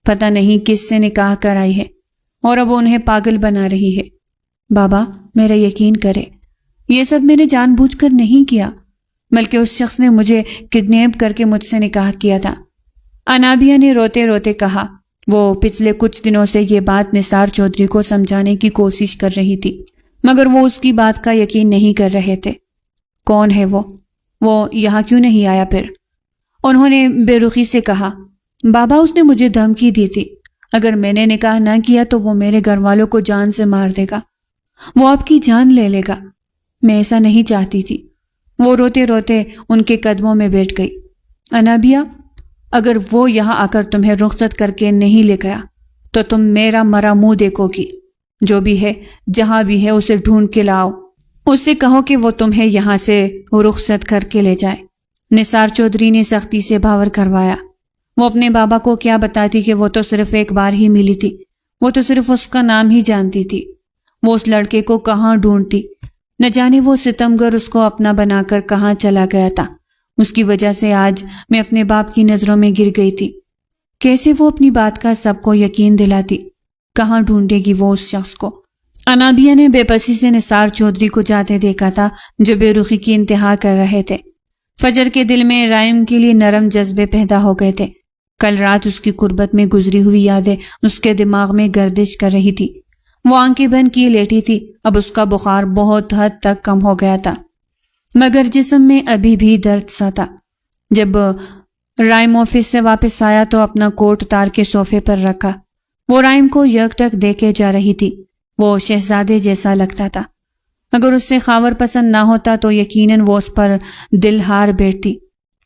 پتہ نہیں کس سے نکاح کرائی ہے اور اب انہیں پاگل بنا رہی ہے۔ بابا میرا یقین کرے، یہ سب میں نے جان بوجھ کر نہیں کیا، بلکہ اس شخص نے مجھے کڈنیپ کر کے مجھ سے نکاح کیا تھا۔ انابیہ نے روتے روتے کہا۔ وہ پچھلے کچھ دنوں سے یہ بات نثار چودھری کو سمجھانے کی کوشش کر رہی تھی، مگر وہ اس کی بات کا یقین نہیں کر رہے تھے۔ کون ہے وہ یہاں کیوں نہیں آیا پھر؟ انہوں نے بے رخی سے کہا۔ بابا، اس نے مجھے دھمکی دی تھی، اگر میں نے نکاح نہ کیا تو وہ میرے گھر والوں کو جان سے مار دے گا، وہ آپ کی جان لے لے گا۔ میں ایسا نہیں چاہتی تھی۔ وہ روتے روتے ان کے قدموں میں بیٹھ گئی۔ انابیہ، اگر وہ یہاں آ کر تمہیں رخصت کر کے نہیں لے گیا تو تم میرا مرا منہ دیکھو گی۔ جو بھی ہے، جہاں بھی ہے، اسے ڈھونڈ کے لاؤ۔ اس سے کہو کہ وہ تمہیں یہاں سے رخصت کر کے لے جائے۔ نثار چودھری نے سختی سے بھاور کروایا۔ وہ اپنے بابا کو کیا بتاتی کہ وہ تو صرف ایک بار ہی ملی تھی، وہ تو صرف اس کا نام ہی جانتی تھی۔ وہ اس لڑکے کو کہاں ڈھونڈتی؟ نہ جانے وہ ستمگر اس کو اپنا بنا کر کہاں چلا گیا تھا۔ اس کی وجہ سے آج میں اپنے باپ کی نظروں میں گر گئی تھی۔ کیسے وہ اپنی بات کا سب کو یقین دلاتی؟ کہاں ڈھونڈے گی وہ اس شخص کو؟ انابیہ نے بے بسی سے نثار چودھری کو جاتے دیکھا تھا، جو بے رخی کی انتہا کر رہے تھے۔ فجر کے دل میں رائم کے لیے نرم جذبے پیدا ہو گئے تھے۔ کل رات اس کی قربت میں گزری ہوئی یادیں اس کے دماغ میں گردش کر رہی تھی۔ وہ آنکھیں بند کیے لیٹی تھی۔ اب اس کا بخار بہت حد تک کم ہو گیا تھا، مگر جسم میں ابھی بھی درد سا تھا۔ جب رائم آفس سے واپس آیا تو اپنا کوٹ اتار کے صوفے پر رکھا۔ وہ رائم کو یکٹک دیکھے جا رہی تھی۔ وہ شہزادے جیسا لگتا تھا۔ اگر اس سے خاور پسند نہ ہوتا تو یقیناً وہ اس پر دل ہار بیٹھتی،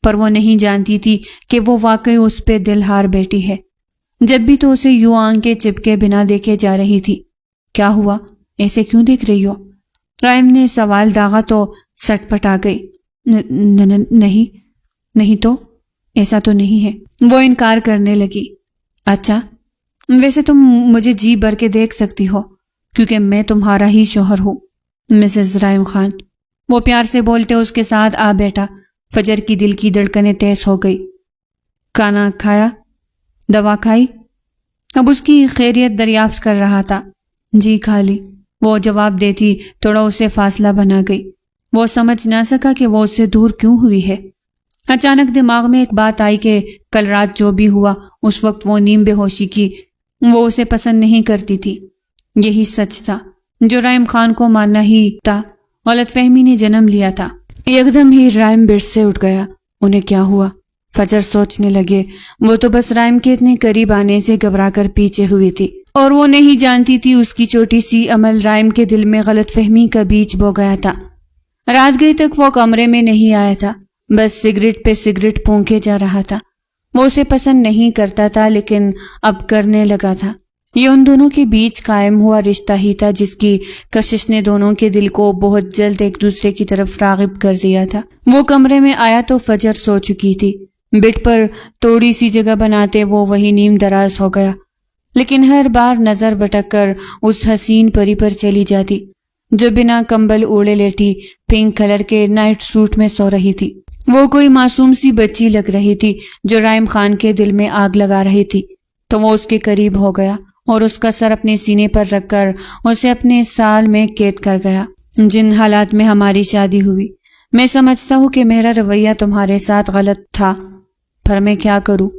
پر وہ نہیں جانتی تھی کہ وہ واقعی اس پہ دل ہار بیٹھی ہے۔ جب بھی تو اسے یوں آنکھیں چپکے بنا دیکھے جا رہی تھی۔ کیا ہوا؟ ایسے کیوں دیکھ رہی ہو؟ رائم نے سوال داغا تو سٹ پٹ آ گئی۔ نہیں تو ایسا تو نہیں ہے۔ وہ انکار کرنے لگی۔ اچھا، ویسے تم مجھے جی بھر کے دیکھ سکتی ہو، کیونکہ میں تمہارا ہی شوہر ہوں، مسز رائم خان۔ وہ پیار سے بولتے اس کے ساتھ آ بیٹھا۔ فجر کی دل کی دھڑکنیں تیز ہو گئی۔ کھانا کھایا؟ دوا کھائی؟ اب اس کی خیریت دریافت کر رہا تھا۔ جی کھا لی، وہ جواب دیتی تھوڑا اسے فاصلہ بنا گئی۔ وہ سمجھ نہ سکا کہ وہ اس سے دور کیوں ہوئی ہے۔ اچانک دماغ میں ایک بات آئی کہ کل رات جو بھی ہوا اس وقت وہ نیم بے ہوشی کی، وہ اسے پسند نہیں کرتی تھی۔ یہی سچ تھا جو رائم خان کو ماننا ہی تھا۔ غلط فہمی نے جنم لیا تھا۔ یکدم ہی رائم بیڈ سے اٹھ گیا۔ انہیں کیا ہوا؟ فجر سوچنے لگے۔ وہ تو بس رائم کے اتنے قریب آنے سے گھبرا کر پیچھے ہوئی تھی، اور وہ نہیں جانتی تھی اس کی چھوٹی سی عمل رائم کے دل میں غلط فہمی کا بیج بو گیا تھا۔ رات گئی تک وہ کمرے میں نہیں آیا تھا، بس سگریٹ پہ سگریٹ پھونکے جا رہا تھا۔ وہ اسے پسند نہیں کرتا تھا، لیکن اب کرنے لگا تھا۔ یہ ان دونوں کے بیچ قائم ہوا رشتہ ہی تھا جس کی کشش نے دونوں کے دل کو بہت جلد ایک دوسرے کی طرف راغب کر دیا تھا۔ وہ کمرے میں آیا تو فجر سو چکی تھی۔ بیڈ پر تھوڑی سی جگہ بناتے وہ وہی نیم دراز ہو گیا، لیکن ہر بار نظر بھٹک کر اس حسین پری پر چلی جاتی جو بنا کمبل اوڑے لیٹی پنک کلر کے نائٹ سوٹ میں سو رہی تھی۔ وہ کوئی معصوم سی بچی لگ رہی تھی جو رائم خان کے دل میں آگ لگا رہی تھی۔ تو وہ اس کے قریب ہو گیا اور اس کا سر اپنے سینے پر رکھ کر اسے اپنے سال میں قید کر گیا۔ جن حالات میں ہماری شادی ہوئی، میں سمجھتا ہوں کہ میرا رویہ تمہارے ساتھ غلط تھا، پر میں کیا کروں؟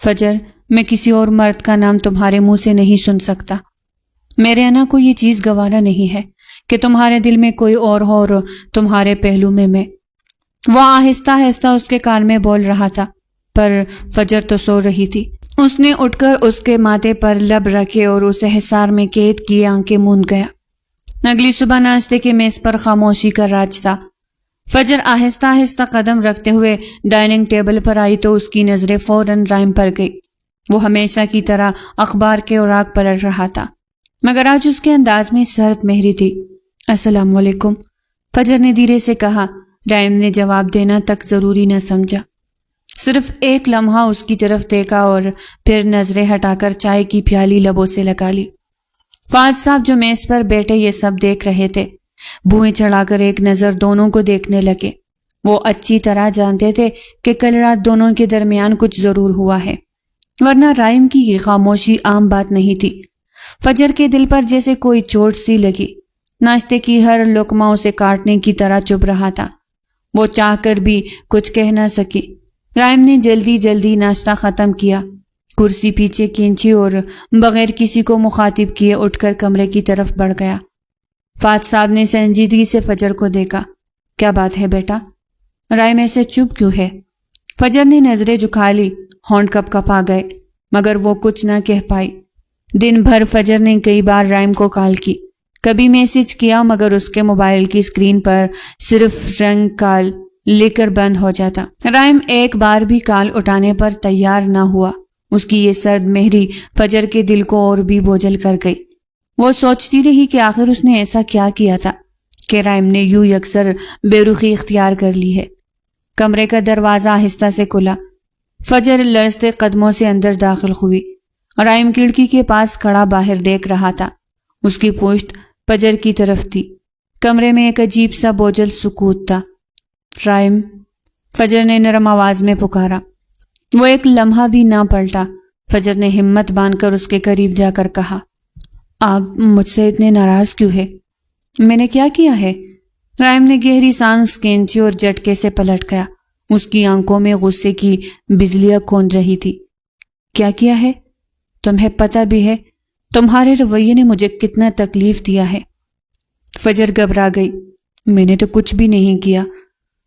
فجر، میں کسی اور مرد کا نام تمہارے منہ سے نہیں سن سکتا۔ میرے انا کو یہ چیز گوارا نہیں ہے کہ تمہارے دل میں کوئی اور ہو اور تمہارے پہلو میں۔ وہ آہستہ آہستہ اس کے کان میں بول رہا تھا، پر فجر تو سو رہی تھی۔ اس نے اٹھ کر اس کے ماتھے پر لب رکھے اور اسے حصار میں قید کیے آنکھیں موند گیا۔ اگلی صبح ناشتے کے میز پر خاموشی کا راج تھا۔ فجر آہستہ آہستہ قدم رکھتے ہوئے ڈائننگ ٹیبل پر آئی تو اس کی نظریں فوراً رائم پر گئی۔ وہ ہمیشہ کی طرح اخبار کے اوراق پلٹ رہا تھا، مگر آج اس کے انداز میں سرد مہری تھی۔ السلام علیکم، فجر نے دھیرے سے کہا۔ رائم نے جواب دینا تک ضروری نہ سمجھا، صرف ایک لمحہ اس کی طرف دیکھا اور پھر نظریں ہٹا کر چائے کی پیالی لبوں سے لگا لی۔ فہد صاحب جو میز پر بیٹھے یہ سب دیکھ رہے تھے، بوئیں چڑھا کر ایک نظر دونوں کو دیکھنے لگے۔ وہ اچھی طرح جانتے تھے کہ کل رات دونوں کے درمیان کچھ ضرور ہوا ہے، ورنہ رائم کی یہ خاموشی عام بات نہیں تھی۔ فجر کے دل پر جیسے کوئی چوٹ سی لگی۔ ناشتے کی ہر لقمہ اسے کاٹنے کی طرح چبھ رہا تھا۔ وہ چاہ کر بھی کچھ کہہ نہ سکی۔ رائم نے جلدی جلدی ناشتہ ختم کیا، کرسی پیچھے کھینچی اور بغیر کسی کو مخاطب کیے اٹھ کر کمرے کی طرف بڑھ گیا۔ فات صاحب نے سنجیدگی سے فجر کو دیکھا۔ کیا بات ہے بیٹا؟ رائم ایسے چپ کیوں ہے؟ فجر نے نظریں جھکا لی، ہونٹ کپ کپ آ گئے، مگر وہ کچھ نہ کہہ پائی۔ دن بھر فجر نے کئی بار رائم کو کال کی، کبھی میسج کیا، مگر اس کے موبائل کی اسکرین پر صرف رنگ کال لکھ کر بند ہو جاتا۔ رائم ایک بار بھی کال اٹھانے پر تیار نہ ہوا۔ اس کی یہ سرد مہری فجر کے دل کو اور بھی بوجھل کر گئی۔ وہ سوچتی رہی کہ آخر اس نے ایسا کیا کیا تھا کہ رائم نے یوں یکسر بے رخی اختیار کر لی ہے۔ کمرے کا دروازہ آہستہ سے کھلا۔ فجر لرزتے قدموں سے اندر داخل ہوئی۔ رائم کھڑکی کے پاس کھڑا باہر دیکھ رہا تھا۔ اس کی پشت فجر کی طرف تھی۔ کمرے میں ایک عجیب سا بوجھل سکوت تھا۔ رائم، فجر نے نرم آواز میں پکارا۔ وہ ایک لمحہ بھی نہ پلٹا۔ فجر نے ہمت باندھ کر اس کے قریب جا کر کہا، آپ مجھ سے اتنے ناراض کیوں ہے؟ میں نے کیا کیا ہے؟ رائم نے گہری سانس کھینچی اور جھٹکے سے پلٹ گیا۔ اس کی آنکھوں میں غصے کی بجلیاں کھونج رہی تھی۔ کیا کیا ہے؟ تمہیں پتہ بھی ہے تمہارے رویے نے مجھے کتنا تکلیف دیا ہے۔ فجر گھبرا گئی۔ میں نے تو کچھ بھی نہیں کیا۔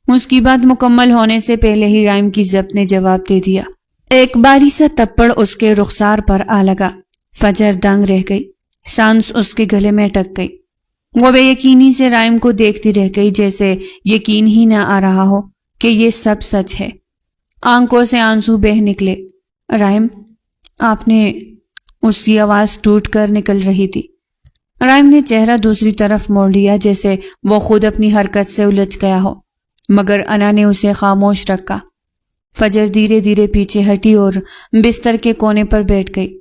اس کی بات مکمل ہونے سے پہلے ہی رائم کی ضبط نے جواب دے دیا۔ ایک باری سا تپڑ اس کے رخسار پر آ لگا۔ فجر دنگ رہ گئی، سانس اس کے گلے میں اٹک گئی۔ وہ بے یقینی سے رائم کو دیکھتی رہ گئی، جیسے یقین ہی نہ آ رہا ہو کہ یہ سب سچ ہے۔ آنکھوں سے آنسو بہہ نکلے۔ رائم، آپ نے، اس کی آواز ٹوٹ کر نکل رہی تھی۔ رائم نے چہرہ دوسری طرف موڑ لیا، جیسے وہ خود اپنی حرکت سے الجھ گیا ہو، مگر انا نے اسے خاموش رکھا۔ فجر دھیرے دھیرے پیچھے ہٹی اور بستر کے کونے پر بیٹھ گئی۔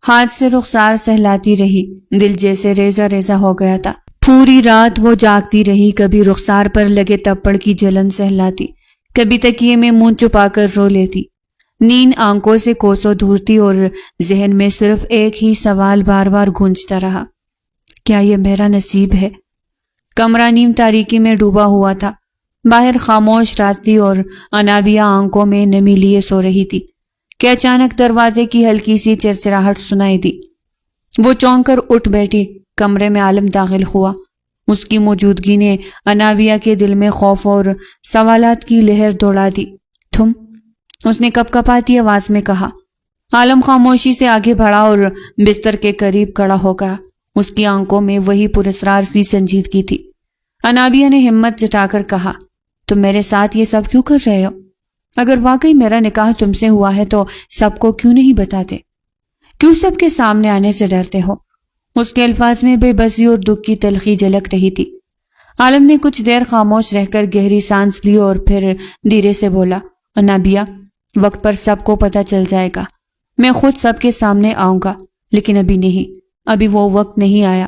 ہاتھ سے رخسار سہلاتی رہی، دل جیسے ریزہ ریزہ ہو گیا تھا۔ پوری رات وہ جاگتی رہی، کبھی رخسار پر لگے تپڑ کی جلن سہلاتی، کبھی تکیے میں منہ چھپا کر رو لیتی۔ نیند آنکھوں سے کوسوں دور تھی اور ذہن میں صرف ایک ہی سوال بار بار گونجتا رہا، کیا یہ میرا نصیب ہے؟ کمرہ نیم تاریکی میں ڈوبا ہوا تھا۔ باہر خاموش رات تھی اور انابیہ آنکھوں میں نمی لیے سو رہی تھی کہ اچانک دروازے کی ہلکی سی چرچراہٹ سنائی دی۔ وہ چونک کر اٹھ بیٹھی۔ کمرے میں عالم داخل ہوا۔ اس کی موجودگی نے انابیہ کے دل میں خوف اور سوالات کی لہر دوڑا دی۔ تم؟ اس نے کپ کپاتی آواز میں کہا۔ عالم خاموشی سے آگے بڑھا اور بستر کے قریب کھڑا ہو گیا۔ اس کی آنکھوں میں وہی پراسرار سی سنجیدگی تھی۔ انابیہ نے ہمت جٹا کر کہا، تم میرے ساتھ یہ سب کیوں کر رہے ہو؟ اگر واقعی میرا نکاح تم سے ہوا ہے تو سب کو کیوں نہیں بتاتے؟ کیوں سب کے سامنے آنے سے ڈرتے ہو؟ اس کے الفاظ میں بے بسی اور دکھ کی تلخی جھلک رہی تھی۔ عالم نے کچھ دیر خاموش رہ کر گہری سانس لی اور پھر دھیرے سے بولا، انابیہ، وقت پر سب کو پتہ چل جائے گا۔ میں خود سب کے سامنے آؤں گا، لیکن ابھی نہیں، ابھی وہ وقت نہیں آیا۔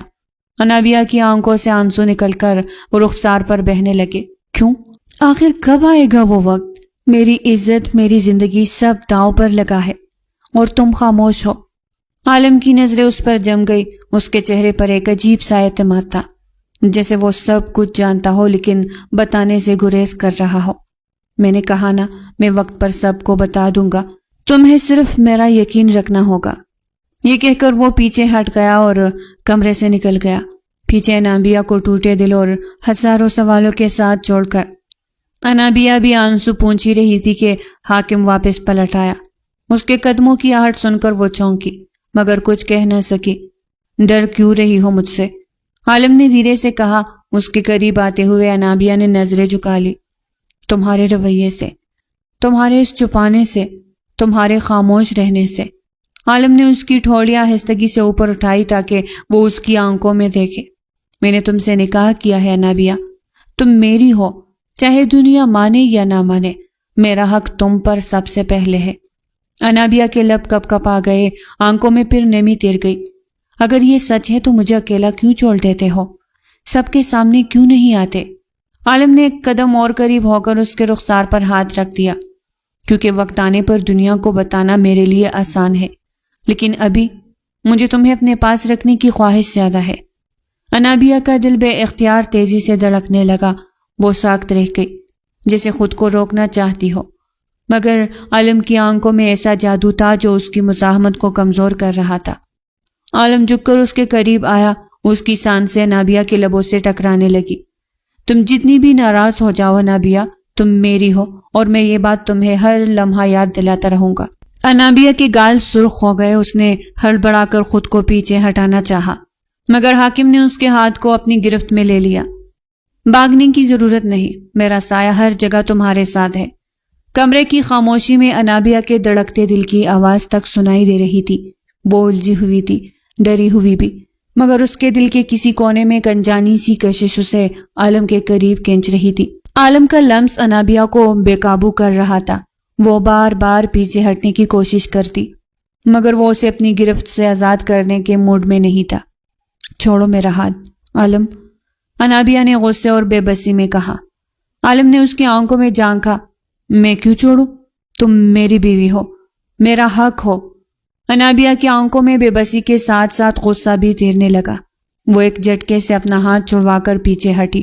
انابیہ کی آنکھوں سے آنسو نکل کر رخسار پر بہنے لگے۔ کیوں؟ آخر کب آئے گا وہ وقت؟ میری عزت، میری زندگی سب داؤ پر لگا ہے اور تم خاموش ہو۔ عالم کی نظریں اس پر جم گئی۔ اس کے چہرے پر ایک عجیب سا اعتماد تھا، جیسے وہ سب کچھ جانتا ہو لیکن بتانے سے گریز کر رہا ہو۔ میں نے کہا نا، میں وقت پر سب کو بتا دوں گا، تمہیں صرف میرا یقین رکھنا ہوگا۔ یہ کہہ کر وہ پیچھے ہٹ گیا اور کمرے سے نکل گیا، پیچھے انابیہ کو ٹوٹے دل اور ہزاروں سوالوں کے ساتھ چھوڑ کر۔ انابیہ بھی آنسو پونچھی رہی تھی کہ حاکم واپس پلٹ آیا۔ اس کے قدموں کی آہٹ سن کر وہ چونکی، مگر کچھ کہہ نہ سکی۔ ڈر کیوں رہی ہو مجھ سے؟ عالم نے دھیرے سے کہا۔ اس کے قریب آتے ہوئے انابیہ نے نظریں جھکا لی۔ تمہارے رویے سے، تمہارے اس چھپانے سے، تمہارے خاموش رہنے سے۔ عالم نے اس کی ٹھوڑیاں آہستگی سے اوپر اٹھائی تاکہ وہ اس کی آنکھوں میں دیکھے۔ میں نے تم سے نکاح کیا ہے انابیہ، تم میری ہو، چاہے دنیا مانے یا نہ مانے، میرا حق تم پر سب سے پہلے ہے۔ انابیہ کے لب کپ کپ آ گئے، آنکھوں میں پھر نمی تیر گئی۔ اگر یہ سچ ہے تو مجھے اکیلا کیوں چھوڑ دیتے ہو؟ سب کے سامنے کیوں نہیں آتے؟ عالم نے ایک قدم اور قریب ہو کر اس کے رخسار پر ہاتھ رکھ دیا۔ کیونکہ وقت آنے پر دنیا کو بتانا میرے لیے آسان ہے، لیکن ابھی مجھے تمہیں اپنے پاس رکھنے کی خواہش زیادہ ہے۔ انابیہ کا دل بے اختیار تیزی سے دھڑکنے لگا۔ وہ ساکت رہ گئی۔ جیسے خود کو روکنا چاہتی ہو، مگر عالم کی آنکھوں میں ایسا جادو تھا جو اس کی مزاحمت کو کمزور کر رہا تھا۔ عالم جھک کر اس کے قریب آیا، اس کی سانسیں انابیہ کے لبوں سے ٹکرانے لگی۔ تم جتنی بھی ناراض ہو جاؤ انابیہ، تم میری ہو اور میں یہ بات تمہیں ہر لمحہ یاد دلاتا رہوں گا۔ انابیہ کے گال سرخ ہو گئے، اس نے ہڑبڑا کر خود کو پیچھے ہٹانا چاہا، مگر حاکم نے اس کے ہاتھ کو اپنی گرفت میں لے لیا۔ بھاگنے کی ضرورت نہیں، میرا سایہ ہر جگہ تمہارے ساتھ ہے۔ کمرے کی خاموشی میں انابیہ کے دھڑکتے دل کی آواز تک سنائی دے رہی تھی۔ وہ الجھی ہوئی تھی، ڈری ہوئی بھی، مگر اس کے دل کے کسی کونے میں ایک انجانی سی کشش اسے عالم کے قریب کھینچ رہی تھی۔ عالم کا لمس انابیہ کو بے قابو کر رہا تھا۔ وہ بار بار پیچھے ہٹنے کی کوشش کرتی، مگر وہ اسے اپنی گرفت سے آزاد کرنے کے موڈ میں نہیں تھا۔ چھوڑو میرا ہاتھ عالم، انابیہ نے غصے اور بے بسی میں کہا۔ عالم نے اس کی آنکھوں میں جھانکا۔ میں کیوں چھوڑوں؟ تم میری بیوی ہو، میرا حق ہو۔ انابیہ کی آنکھوں میں بے بسی کے ساتھ ساتھ غصہ بھی تیرنے لگا۔ وہ ایک جھٹکے سے اپنا ہاتھ چھڑوا کر پیچھے ہٹی۔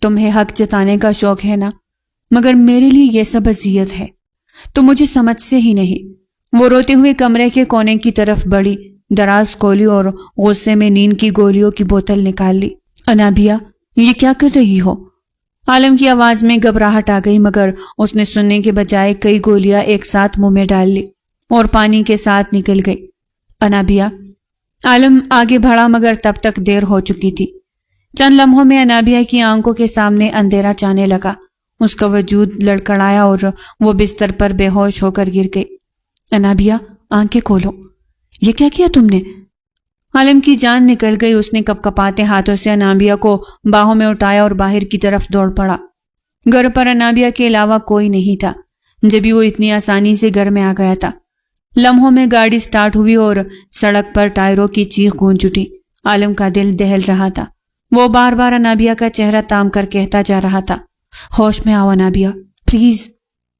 تمہیں حق جتانے کا شوق ہے نا، مگر میرے لیے یہ سب اذیت ہے، تم مجھے سمجھتے ہی نہیں۔ وہ روتے ہوئے کمرے کے کونے کی طرف بڑھی، دراز کھولی اور غصے میں نیند کی گولیوں کی بوتل نکال لی۔ انابیہ، یہ کیا کر رہی ہو؟ عالم کی آواز میں گھبراہٹ آ گئی، مگر اس نے سننے کے بجائے کئی گولیاں ایک ساتھ منہ میں ڈال لی اور پانی کے ساتھ نکل گئی۔ انابیہ، عالم آگے بڑھا مگر تب تک دیر ہو چکی تھی۔ چند لمحوں میں انابیہ کی آنکھوں کے سامنے اندھیرا چھانے لگا، اس کا وجود لڑکھڑایا اور وہ بستر پر بے ہوش ہو کر گر گئی۔ انابیہ، آنکھیں کھولو، یہ کیا کیا تم نے؟ عالم کی جان نکل گئی۔ اس نے کپکپاتے ہاتھوں سے انابیہ کو باہوں میں اٹھایا اور باہر کی طرف دوڑ پڑا۔ گھر پر انابیہ کے علاوہ کوئی نہیں تھا، جبھی وہ اتنی آسانی سے گھر میں آ گیا تھا۔ لمحوں میں گاڑی سٹارٹ ہوئی اور سڑک پر ٹائروں کی چیخ گونج اٹھی۔ عالم کا دل دہل رہا تھا۔ وہ بار بار انابیہ کا چہرہ تام کر کہتا جا رہا تھا، ہوش میں آؤ انابیہ، پلیز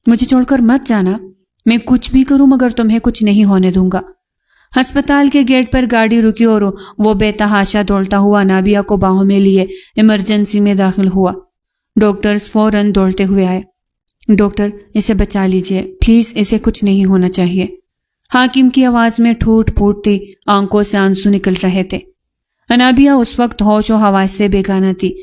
مجھے چھوڑ کر مت جانا، میں کچھ بھی کروں مگر تمہیں کچھ نہیں ہونے دوں گا۔ ہسپتال کے گیٹ پر گاڑی رکی اور وہ بے تحاشا دوڑتا ہوا انابیہ کو باہوں میں لیے ایمرجنسی میں داخل ہوا۔ ڈاکٹرز فوراً دوڑتے ہوئے آئے۔ ڈاکٹر، اسے بچا لیجئے، پلیز، اسے کچھ نہیں ہونا چاہیے۔ حاکم کی آواز میں ٹھوٹ پھوٹ تھی، آنکھوں سے آنسو نکل رہے تھے۔ انابیہ اس وقت ہوش و حواس سے بیگانہ تھی۔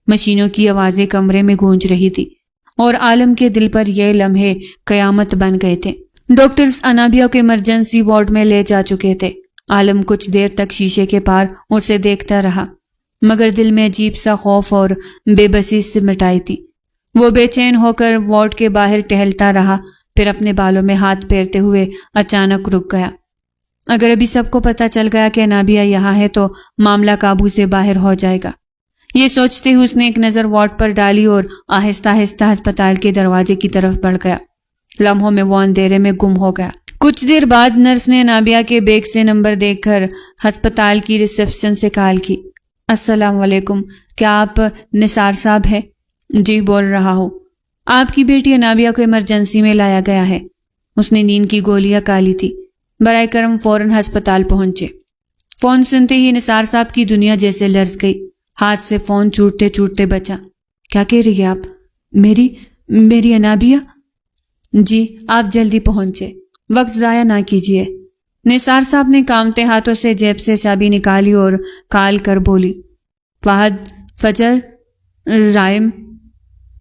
مشینوں کی آوازیں کمرے میں گونج رہی تھی اور عالم کے دل پر یہ لمحے قیامت بن گئے تھے۔ ڈاکٹرز انابیہ کو ایمرجنسی وارڈ میں لے جا چکے تھے۔ عالم کچھ دیر تک شیشے کے پار اسے دیکھتا رہا، مگر دل میں عجیب سا خوف اور بے بسی سمٹائی تھی۔ وہ بے چین ہو کر وارڈ کے باہر ٹہلتا رہا، پھر اپنے بالوں میں ہاتھ پھیرتے ہوئے اچانک رک گیا۔ اگر ابھی سب کو پتہ چل گیا کہ انابیہ یہاں ہے تو معاملہ قابو سے باہر ہو جائے گا۔ یہ سوچتے ہوئے اس نے ایک نظر وارڈ پر ڈالی اور آہستہ آہستہ ہسپتال کے دروازے کی طرف بڑھ گیا۔ لمحوں میں وہ اندھیرے میں گم ہو گیا۔ کچھ دیر بعد نرس نے انابیہ کے بیگ سے نمبر دیکھ کر ہسپتال کی ریسیپشن سے کال کی۔ السلام علیکم، کیا آپ نثار صاحب ہیں؟ جی بول رہا ہوں۔ آپ کی بیٹی انابیہ کو ایمرجنسی میں لایا گیا ہے، اس نے نیند کی گولیاں کالی تھی۔ برائے کرم فوراً ہسپتال پہنچے۔ فون سنتے ہی نثار صاحب کی دنیا جیسے لرز گئی، ہاتھ سے فون چھوٹتے چھوٹتے بچا۔ کیا کہہ رہی ہے آپ؟ میری انابیہ؟ جی آپ جلدی پہنچے، وقت ضائع نہ کیجیے۔ نثار صاحب نے کامتے ہاتھوں سے جیب سے چابی نکالی اور کال کر بولی، فہد، فجر، رائم،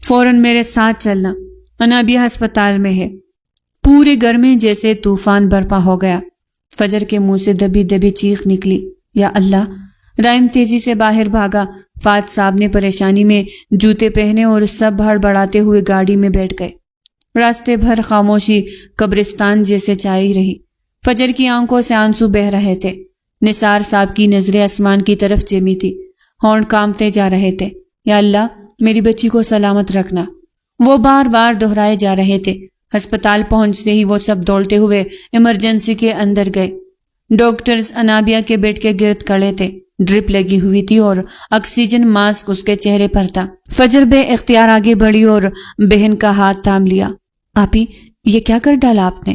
فوراً میرے ساتھ چلنا، انابیہ ہسپتال میں ہے۔ پورے گھر میں جیسے طوفان برپا ہو گیا۔ فجر کے منہ سے دبی دبی چیخ نکلی، یا اللہ! رائم تیزی سے باہر بھاگا۔ فہد صاحب نے پریشانی میں جوتے پہنے اور سب ہڑبڑاتے ہوئے گاڑی میں بیٹھ گئے۔ راستے بھر خاموشی قبرستان جیسے چھائی رہی۔ فجر کی آنکھوں سے آنسو بہہ رہے تھے۔ نثار صاحب کی نظریں آسمان کی طرف جمی تھی، ہونٹ کانپتے جا رہے تھے، یا اللہ میری بچی کو سلامت رکھنا، وہ بار بار دہرائے جا رہے تھے۔ ہسپتال پہنچتے ہی وہ سب دوڑتے ہوئے ایمرجنسی کے اندر گئے۔ ڈاکٹرز انابیہ کے بیڈ کے گرد کھڑے تھے، ڈرپ لگی ہوئی تھی اور آکسیجن ماسک اس کے چہرے پر تھا۔ فجر بے اختیار آگے بڑھی اور بہن کا ہاتھ تھام لیا۔ آپی، یہ کیا کر ڈالا آپ نے؟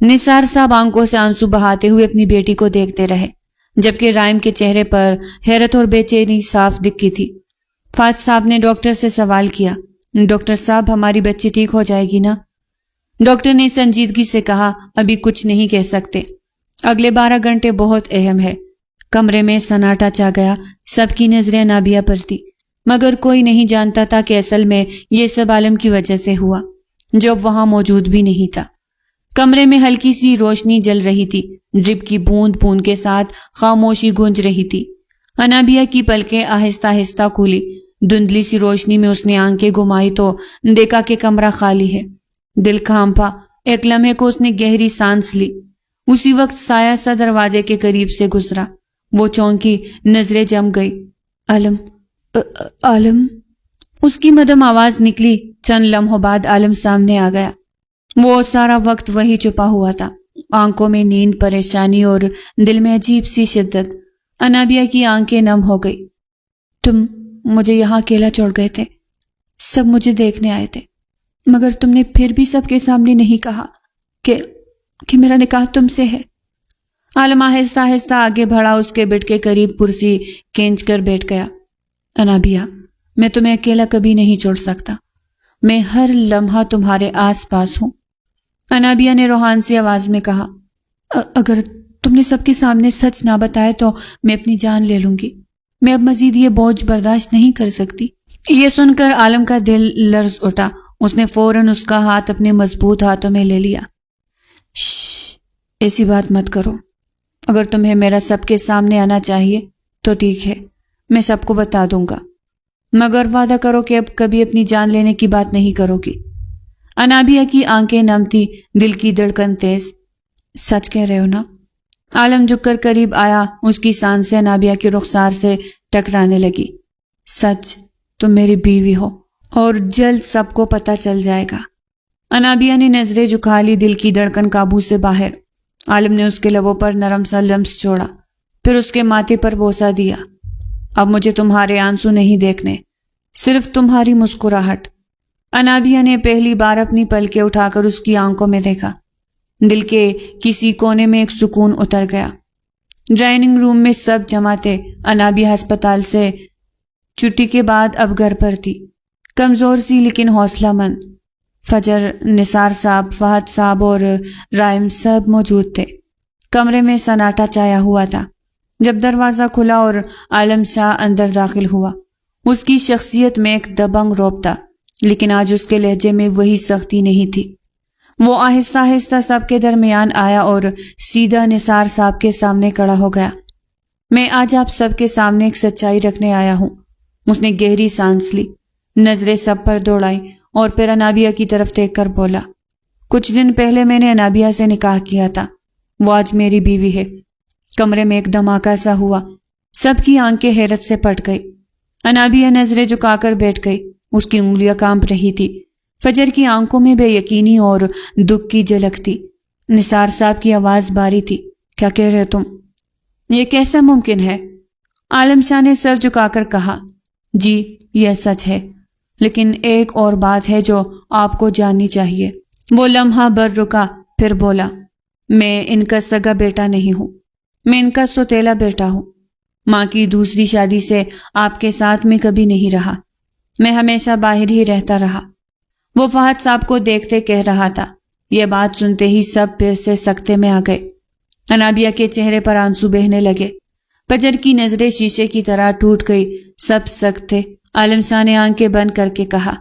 نثار صاحب آنکھوں سے آنسو بہاتے ہوئے اپنی بیٹی کو دیکھتے رہے، جبکہ رائم کے چہرے پر حیرت اور بے چینی صاف دکھی تھی۔ فہد صاحب نے ڈاکٹر سے سوال کیا، ڈاکٹر صاحب ہماری بچی ٹھیک ہو جائے گی نا؟ ڈاکٹر نے سنجیدگی سے کہا، ابھی کچھ نہیں کہہ سکتے، اگلے 12 گھنٹے بہت اہم ہے۔ کمرے میں سناٹا چھا گیا، سب کی نظریں انابیہ پر تھی، مگر کوئی نہیں جانتا تھا کہ اصل میں یہ سب عالم کی وجہ سے ہوا، جو اب وہاں موجود بھی نہیں تھا۔ کمرے میں ہلکی سی روشنی جل رہی تھی، ڈرپ کی بوند بوند کے ساتھ خاموشی گونج رہی تھی۔ انابیہ کی پلکیں آہستہ آہستہ کھلی، دھندلی سی روشنی میں اس نے آنکھیں گھمائی تو دیکھا کہ کمرہ خالی ہے۔ دل کانپا، ایک لمحے کو اس نے گہری سانس لی۔ اسی وقت سایہ سا دروازے کے قریب سے گزرا، وہ چونکی، نظریں جم گئی۔ عالم، عالم، اس کی مدھم آواز نکلی۔ چند لمحوں بعد عالم سامنے آ گیا۔ وہ سارا وقت وہی چھپا ہوا تھا، آنکھوں میں نیند، پریشانی اور دل میں عجیب سی شدت۔ انابیہ کی آنکھیں نم ہو گئی۔ تم مجھے یہاں اکیلا چھوڑ گئے تھے، سب مجھے دیکھنے آئے تھے، مگر تم نے پھر بھی سب کے سامنے نہیں کہا کہ میرا نکاح تم سے ہے۔ عالم آہستہ آہستہ آگے بڑھا، اس کے بیڈ کے قریب کرسی کھینچ کر بیٹھ گیا۔ انابیہ، میں تمہیں اکیلا کبھی نہیں چھوڑ سکتا، میں ہر لمحہ تمہارے آس پاس ہوں۔ انابیہ نے روحانی آواز میں کہا، اگر تم نے سب کے سامنے سچ نہ بتایا تو میں اپنی جان لے لوں گی، میں اب مزید یہ بوجھ برداشت نہیں کر سکتی۔ یہ سن کر عالم کا دل لرز اٹھا، اس نے فوراً اس کا ہاتھ اپنے مضبوط ہاتھوں میں لے لیا۔ شش، ایسی بات مت کرو، اگر تمہیں میرا سب کے سامنے آنا چاہیے تو ٹھیک ہے، میں سب کو بتا دوں گا، مگر وعدہ کرو کہ اب کبھی اپنی جان لینے کی بات نہیں کرو گی۔ انابیہ کی آنکھیں نم تھی، دل کی دھڑکن تیز۔ سچ کہہ رہے ہو نا؟ عالم جھک کر قریب آیا، اس کی سانسیں انابیہ کے رخسار سے ٹکرانے لگی۔ سچ، تم میری بیوی ہو اور جلد سب کو پتہ چل جائے گا۔ انابیہ نے نظریں جھکا لی، دل کی دھڑکن قابو سے باہر۔ عالم نے اس کے لبوں پر نرم سا لمس چھوڑا، پھر اس کے ماتھے پر بوسہ دیا۔ اب مجھے تمہارے آنسو نہیں دیکھنے، صرف تمہاری مسکراہٹ۔ انابیہ نے پہلی بار اپنی پلکیں اٹھا کر اس کی آنکھوں میں دیکھا۔ دل کے کسی کونے میں ایک سکون اتر گیا۔ ڈرائننگ روم میں سب جمع تھے۔ انابیہ ہسپتال سے چھٹی کے بعد اب گھر پر تھی، کمزور سی لیکن حوصلہ مند۔ فجر، نثار صاحب، فہد صاحب اور رائم سب موجود تھے۔ کمرے میں سناٹا چھایا ہوا تھا۔ جب دروازہ کھلا اور عالم شاہ اندر داخل ہوا، اس کی شخصیت میں ایک دبنگ رعب تھا، لیکن آج اس کے لہجے میں وہی سختی نہیں تھی۔ وہ آہستہ آہستہ سب کے درمیان آیا اور سیدھا نثار صاحب کے سامنے کھڑا ہو گیا۔ میں آج آپ سب کے سامنے ایک سچائی رکھنے آیا ہوں۔ اس نے گہری سانس لی، نظریں سب پر دوڑائی اور پھر انابیہ کی طرف دیکھ کر بولا، کچھ دن پہلے میں نے انابیہ سے نکاح کیا تھا، وہ آج میری بیوی ہے۔ کمرے میں ایک دھماکہ سا ہوا، سب کی آنکھیں حیرت سے پھٹ گئی۔ انابیہ نظریں جھکا کر بیٹھ گئی، اس کی انگلیاں کانپ رہی تھی۔ فجر کی آنکھوں میں بے یقینی اور دکھ کی جھلک تھی۔ نثار صاحب کی آواز باری تھی، کیا کہہ رہے تم؟ یہ کیسا ممکن ہے؟ عالم شاہ نے سر جھکا کر کہا، جی یہ سچ ہے، لیکن ایک اور بات ہے جو آپ کو جاننی چاہیے۔ وہ لمحہ بھر رکا، پھر بولا، میں ان کا سگا بیٹا نہیں ہوں، میں ان کا سوتیلا بیٹا ہوں۔ ماں کی دوسری شادی سے آپ کے ساتھ میں کبھی نہیں رہا، میں ہمیشہ باہر ہی رہتا رہا۔ وہ فہد صاحب کو دیکھتے کہہ رہا تھا۔ یہ بات سنتے ہی سب پھر سے سکتے میں آ گئے۔ انابیہ کے چہرے پر آنسو بہنے لگے، فجر کی نظریں شیشے کی طرح ٹوٹ گئی، سب سخت تھے۔ عالم شاہ نے آنکھیں بند کر کے کہا،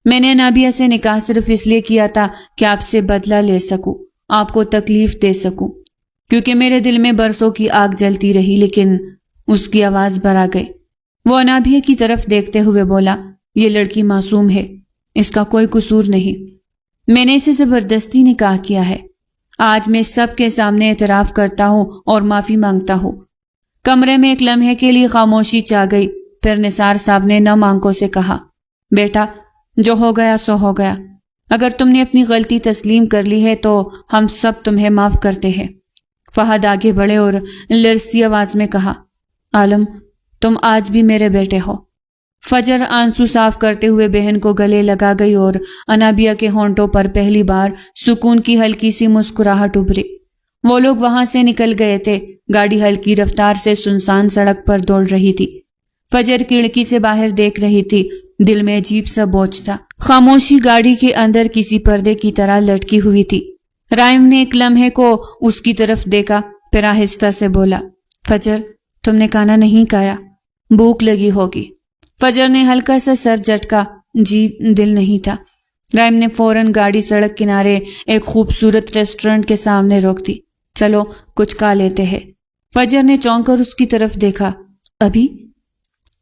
میں نے انابیہ سے نکاح صرف اس لیے کیا تھا کہ آپ سے بدلہ لے سکوں، آپ کو تکلیف دے سکوں، کیونکہ میرے دل میں برسوں کی آگ جلتی رہی۔ لیکن اس کی آواز بھر آ گئی۔ وہ انابیہ کی طرف دیکھتے ہوئے بولا، یہ لڑکی معصوم ہے، اس کا کوئی قصور نہیں، میں نے اسے زبردستی نکاح کیا ہے۔ آج میں سب کے سامنے اعتراف کرتا ہوں اور معافی مانگتا ہوں۔ کمرے میں ایک لمحے کے لیے خاموشی چھا گئی، پھر نثار صاحب نے نم آنکھوں سے کہا، بیٹا جو ہو گیا سو ہو گیا، اگر تم نے اپنی غلطی تسلیم کر لی ہے تو ہم سب تمہیں معاف کرتے ہیں۔ فہد آگے بڑھے اور لرزتی آواز میں کہا، عالم تم آج بھی میرے بیٹے ہو۔ فجر آنسو صاف کرتے ہوئے بہن کو گلے لگا گئی اور انابیہ کے ہونٹوں پر پہلی بار سکون کی ہلکی سی مسکراہٹ ابھری۔ وہ لوگ وہاں سے نکل گئے تھے، گاڑی ہلکی رفتار سے سنسان سڑک پر دوڑ رہی تھی۔ فجر کھڑکی سے باہر دیکھ رہی تھی، دل میں عجیب سا بوجھ تھا۔ خاموشی گاڑی کے اندر کسی پردے کی طرح لٹکی ہوئی تھی۔ رائم نے ایک لمحے کو اس کی طرف دیکھا، پھر آہستہ سے بولا، فجر تم نے کھانا نہیں کھایا؟ بھوک لگی ہوگی۔ فجر نے ہلکا سا سر جھٹکا، جی دل نہیں تھا۔ رائم نے فوراً گاڑی سڑک کنارے ایک خوبصورت ریسٹورنٹ کے سامنے روک دی۔ چلو کچھ کھا لیتے ہیں۔ فجر نے چونک کر اس کی طرف دیکھا، ابھی؟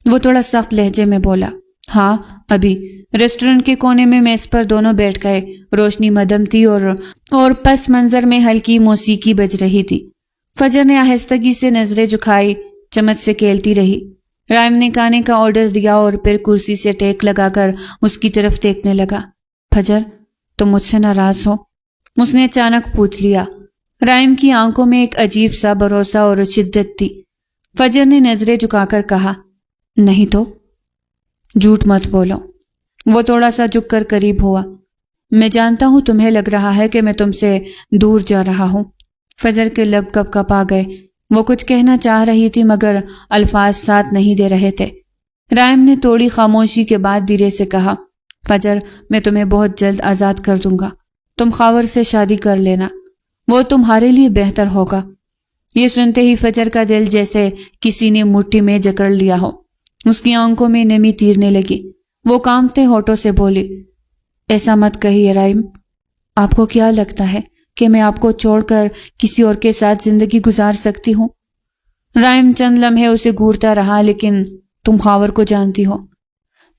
وہ تھوڑا سخت لہجے میں بولا، ہاں ابھی۔ ریسٹورنٹ کے کونے میں میز پر دونوں بیٹھ گئے، روشنی مدھم تھی اور پس منظر میں ہلکی موسیقی بج رہی تھی۔ فجر نے آہستگی سے نظریں جھکائی، چمچ سے کھیلتی رہی۔ رائم نے کھانے کا آرڈر دیا اور پھر کرسی سے ٹیک لگا کر اس کی طرف دیکھنے لگا۔ فجر تم مجھ سے ناراض ہو؟ اس نے اچانک پوچھ لیا۔ رائم کی آنکھوں میں ایک عجیب سا بھروسہ اور شدت تھی۔ فجر نے نظریں جھکا کر کہا، نہیں تو؟ جھوٹ مت بولو۔ وہ تھوڑا سا جھک کر قریب ہوا۔ میں جانتا ہوں تمہیں لگ رہا ہے کہ میں تم سے دور جا رہا ہوں۔ فجر کے لب کپ کپ آ گئے۔ وہ کچھ کہنا چاہ رہی تھی مگر الفاظ ساتھ نہیں دے رہے تھے۔ رائم نے تھوڑی خاموشی کے بعد دھیرے سے کہا، فجر میں تمہیں بہت جلد آزاد کر دوں گا۔ تم خاور سے شادی کر لینا، وہ تمہارے لیے بہتر ہوگا۔ یہ سنتے ہی فجر کا دل جیسے کسی نے مٹھی میں جکڑ لیا ہو۔ اس کی آنکھوں میں نمی تیرنے لگی۔ وہ کانپتے ہونٹوں سے بولی، ایسا مت کہیے رائم۔ آپ کو کیا لگتا ہے کہ میں آپ کو چھوڑ کر کسی اور کے ساتھ زندگی گزار سکتی ہوں؟ رائم چند لمحے اسے گھورتا رہا، لیکن تم خاور کو جانتی ہو،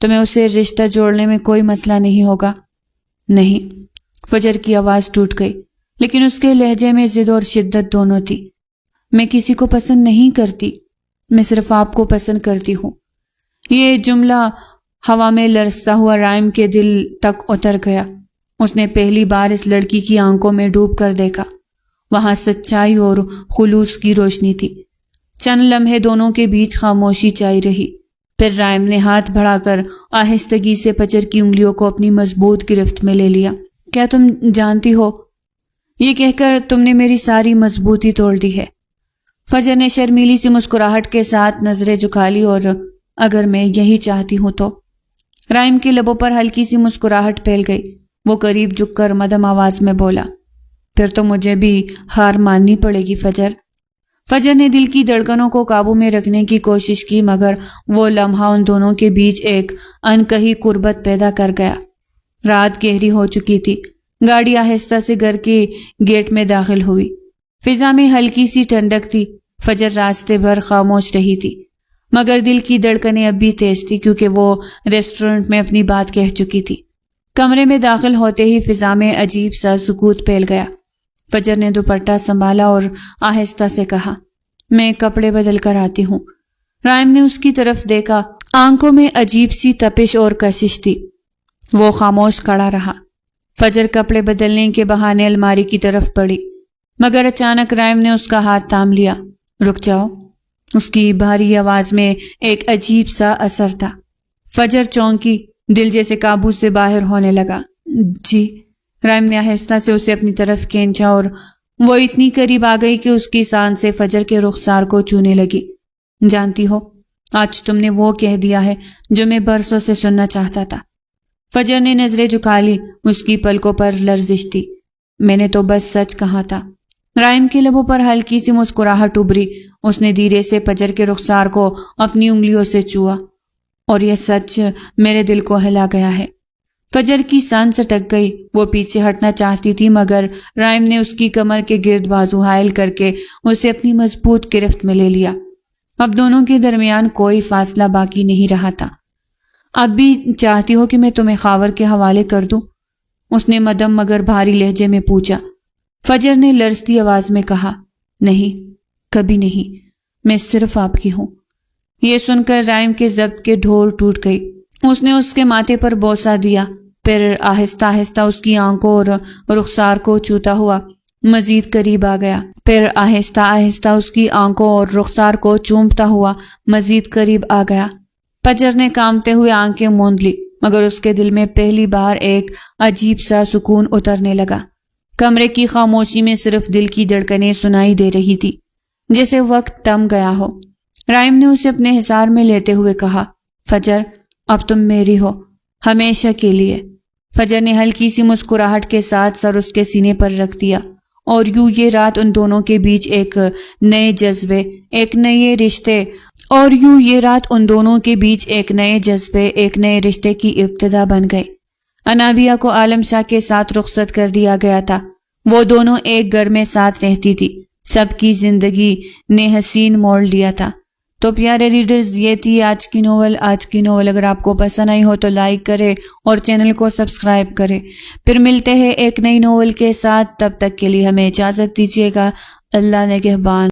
تمہیں اسے رشتہ جوڑنے میں کوئی مسئلہ نہیں ہوگا۔ نہیں۔ فجر کی آواز ٹوٹ گئی، لیکن اس کے لہجے میں ضد اور شدت دونوں تھی۔ میں کسی کو پسند نہیں کرتی، میں صرف آپ کو پسند کرتی ہوں۔ یہ جملہ ہوا میں لرزتا ہوا رائم کے دل تک اتر گیا۔ اس نے پہلی بار اس لڑکی کی آنکھوں میں ڈوب کر دیکھا۔ وہاں سچائی اور خلوص کی روشنی تھی۔ چند لمحے دونوں کے بیچ خاموشی چھائی رہی۔ پھر رائم نے ہاتھ بڑھا کر آہستگی سے فجر کی انگلیوں کو اپنی مضبوط گرفت میں لے لیا۔ کیا تم جانتی ہو، یہ کہہ کر تم نے میری ساری مضبوطی توڑ دی ہے۔ فجر نے شرمیلی سی مسکراہٹ کے ساتھ نظریں جھکا لی، اور اگر میں یہی چاہتی ہوں تو؟ رائم کے لبوں پر ہلکی سی مسکراہٹ پھیل گئی۔ وہ قریب جھک کر مدھم آواز میں بولا، پھر تو مجھے بھی ہار ماننی پڑے گی فجر۔ فجر نے دل کی دھڑکنوں کو قابو میں رکھنے کی کوشش کی، مگر وہ لمحہ ان دونوں کے بیچ ایک انکہی قربت پیدا کر گیا۔ رات گہری ہو چکی تھی۔ گاڑی آہستہ سے گھر کے گیٹ میں داخل ہوئی۔ فضا میں ہلکی سی ٹھنڈک تھی۔ فجر راستے بھر خاموش رہی تھی، مگر دل کی دھڑکنیں اب بھی تیز تھی، کیونکہ وہ ریسٹورنٹ میں اپنی بات کہہ چکی تھی۔ کمرے میں داخل ہوتے ہی فضا میں عجیب سا سکوت پھیل گیا۔ فجر نے دوپٹہ سنبھالا اور آہستہ سے کہا، میں کپڑے بدل کر آتی ہوں۔ رائم نے اس کی طرف دیکھا، آنکھوں میں عجیب سی تپش اور کشش تھی۔ وہ خاموش کھڑا رہا۔ فجر کپڑے بدلنے کے بہانے الماری کی طرف بڑھی، مگر اچانک رائم نے اس کا ہاتھ تھام لیا۔ رک جاؤ۔ اس کی بھاری آواز میں ایک عجیب سا اثر تھا۔ فجر چونکی، دل جیسے قابو سے باہر ہونے لگا۔ جی۔ رائم نے آہستہ سے اسے اپنی طرف کھینچا، اور وہ اتنی قریب آ گئی کہ اس کی سانس سے فجر کے رخسار کو چھونے لگی۔ جانتی ہو، آج تم نے وہ کہہ دیا ہے جو میں برسوں سے سننا چاہتا تھا۔ فجر نے نظریں جھکا لی۔ اس کی پلکوں پر لرزش تھی۔ میں نے تو بس سچ کہا تھا۔ رائم کے لبوں پر ہلکی سی مسکراہٹ ابھری۔ اس نے دھیرے سے فجر کے رخسار کو اپنی انگلیوں سے چھوا، اور یہ سچ میرے دل کو ہلا گیا ہے۔ فجر کی سانس اٹک گئی۔ وہ پیچھے ہٹنا چاہتی تھی، مگر رائم نے اس کی کمر کے گرد بازو حائل کر کے اسے اپنی مضبوط گرفت میں لے لیا۔ اب دونوں کے درمیان کوئی فاصلہ باقی نہیں رہا تھا۔ اب بھی چاہتی ہو کہ میں تمہیں خاور کے حوالے کر دوں؟ اس نے مدھم مگر بھاری لہجے میں پوچھا۔ فجر نے لرزتی آواز میں کہا، نہیں، کبھی نہیں، میں صرف آپ کی ہوں۔ یہ سن کر رائم کے ضبط کے ڈھور ٹوٹ گئی۔ اس نے اس کے ماتھے پر بوسہ دیا، پھر آہستہ آہستہ اس کی آنکھوں اور رخسار کو چھوتا ہوا مزید قریب آ گیا۔ پھر آہستہ آہستہ اس کی آنکھوں اور رخسار کو چومتا ہوا مزید قریب آ گیا۔ فجر نے کانپتے ہوئے آنکھیں موند لی، مگر اس کے دل میں پہلی بار ایک عجیب سا سکون اترنے لگا۔ کمرے کی خاموشی میں صرف دل کی دھڑکنیں سنائی دے رہی تھی، جیسے وقت تھم گیا ہو۔ رائم نے اسے اپنے حصار میں لیتے ہوئے کہا، فجر اب تم میری ہو، ہمیشہ کے لیے۔ فجر نے ہلکی سی مسکراہٹ کے ساتھ سر اس کے سینے پر رکھ دیا، اور یوں یہ رات ان دونوں کے بیچ ایک نئے جذبے، ایک نئے رشتے کی ابتدا بن گئی۔ انابیہ کو عالم شاہ کے ساتھ رخصت کر دیا گیا تھا۔ وہ دونوں ایک گھر میں ساتھ رہتی تھی۔ سب کی زندگی نے حسین موڑ لیا تھا۔ تو پیارے ریڈرز، یہ تھی آج کی ناول۔ اگر آپ کو پسند آئی ہو تو لائک کرے اور چینل کو سبسکرائب کرے۔ پھر ملتے ہیں ایک نئی ناول کے ساتھ، تب تک کے لیے ہمیں اجازت دیجیے گا۔ اللہ نگہبان۔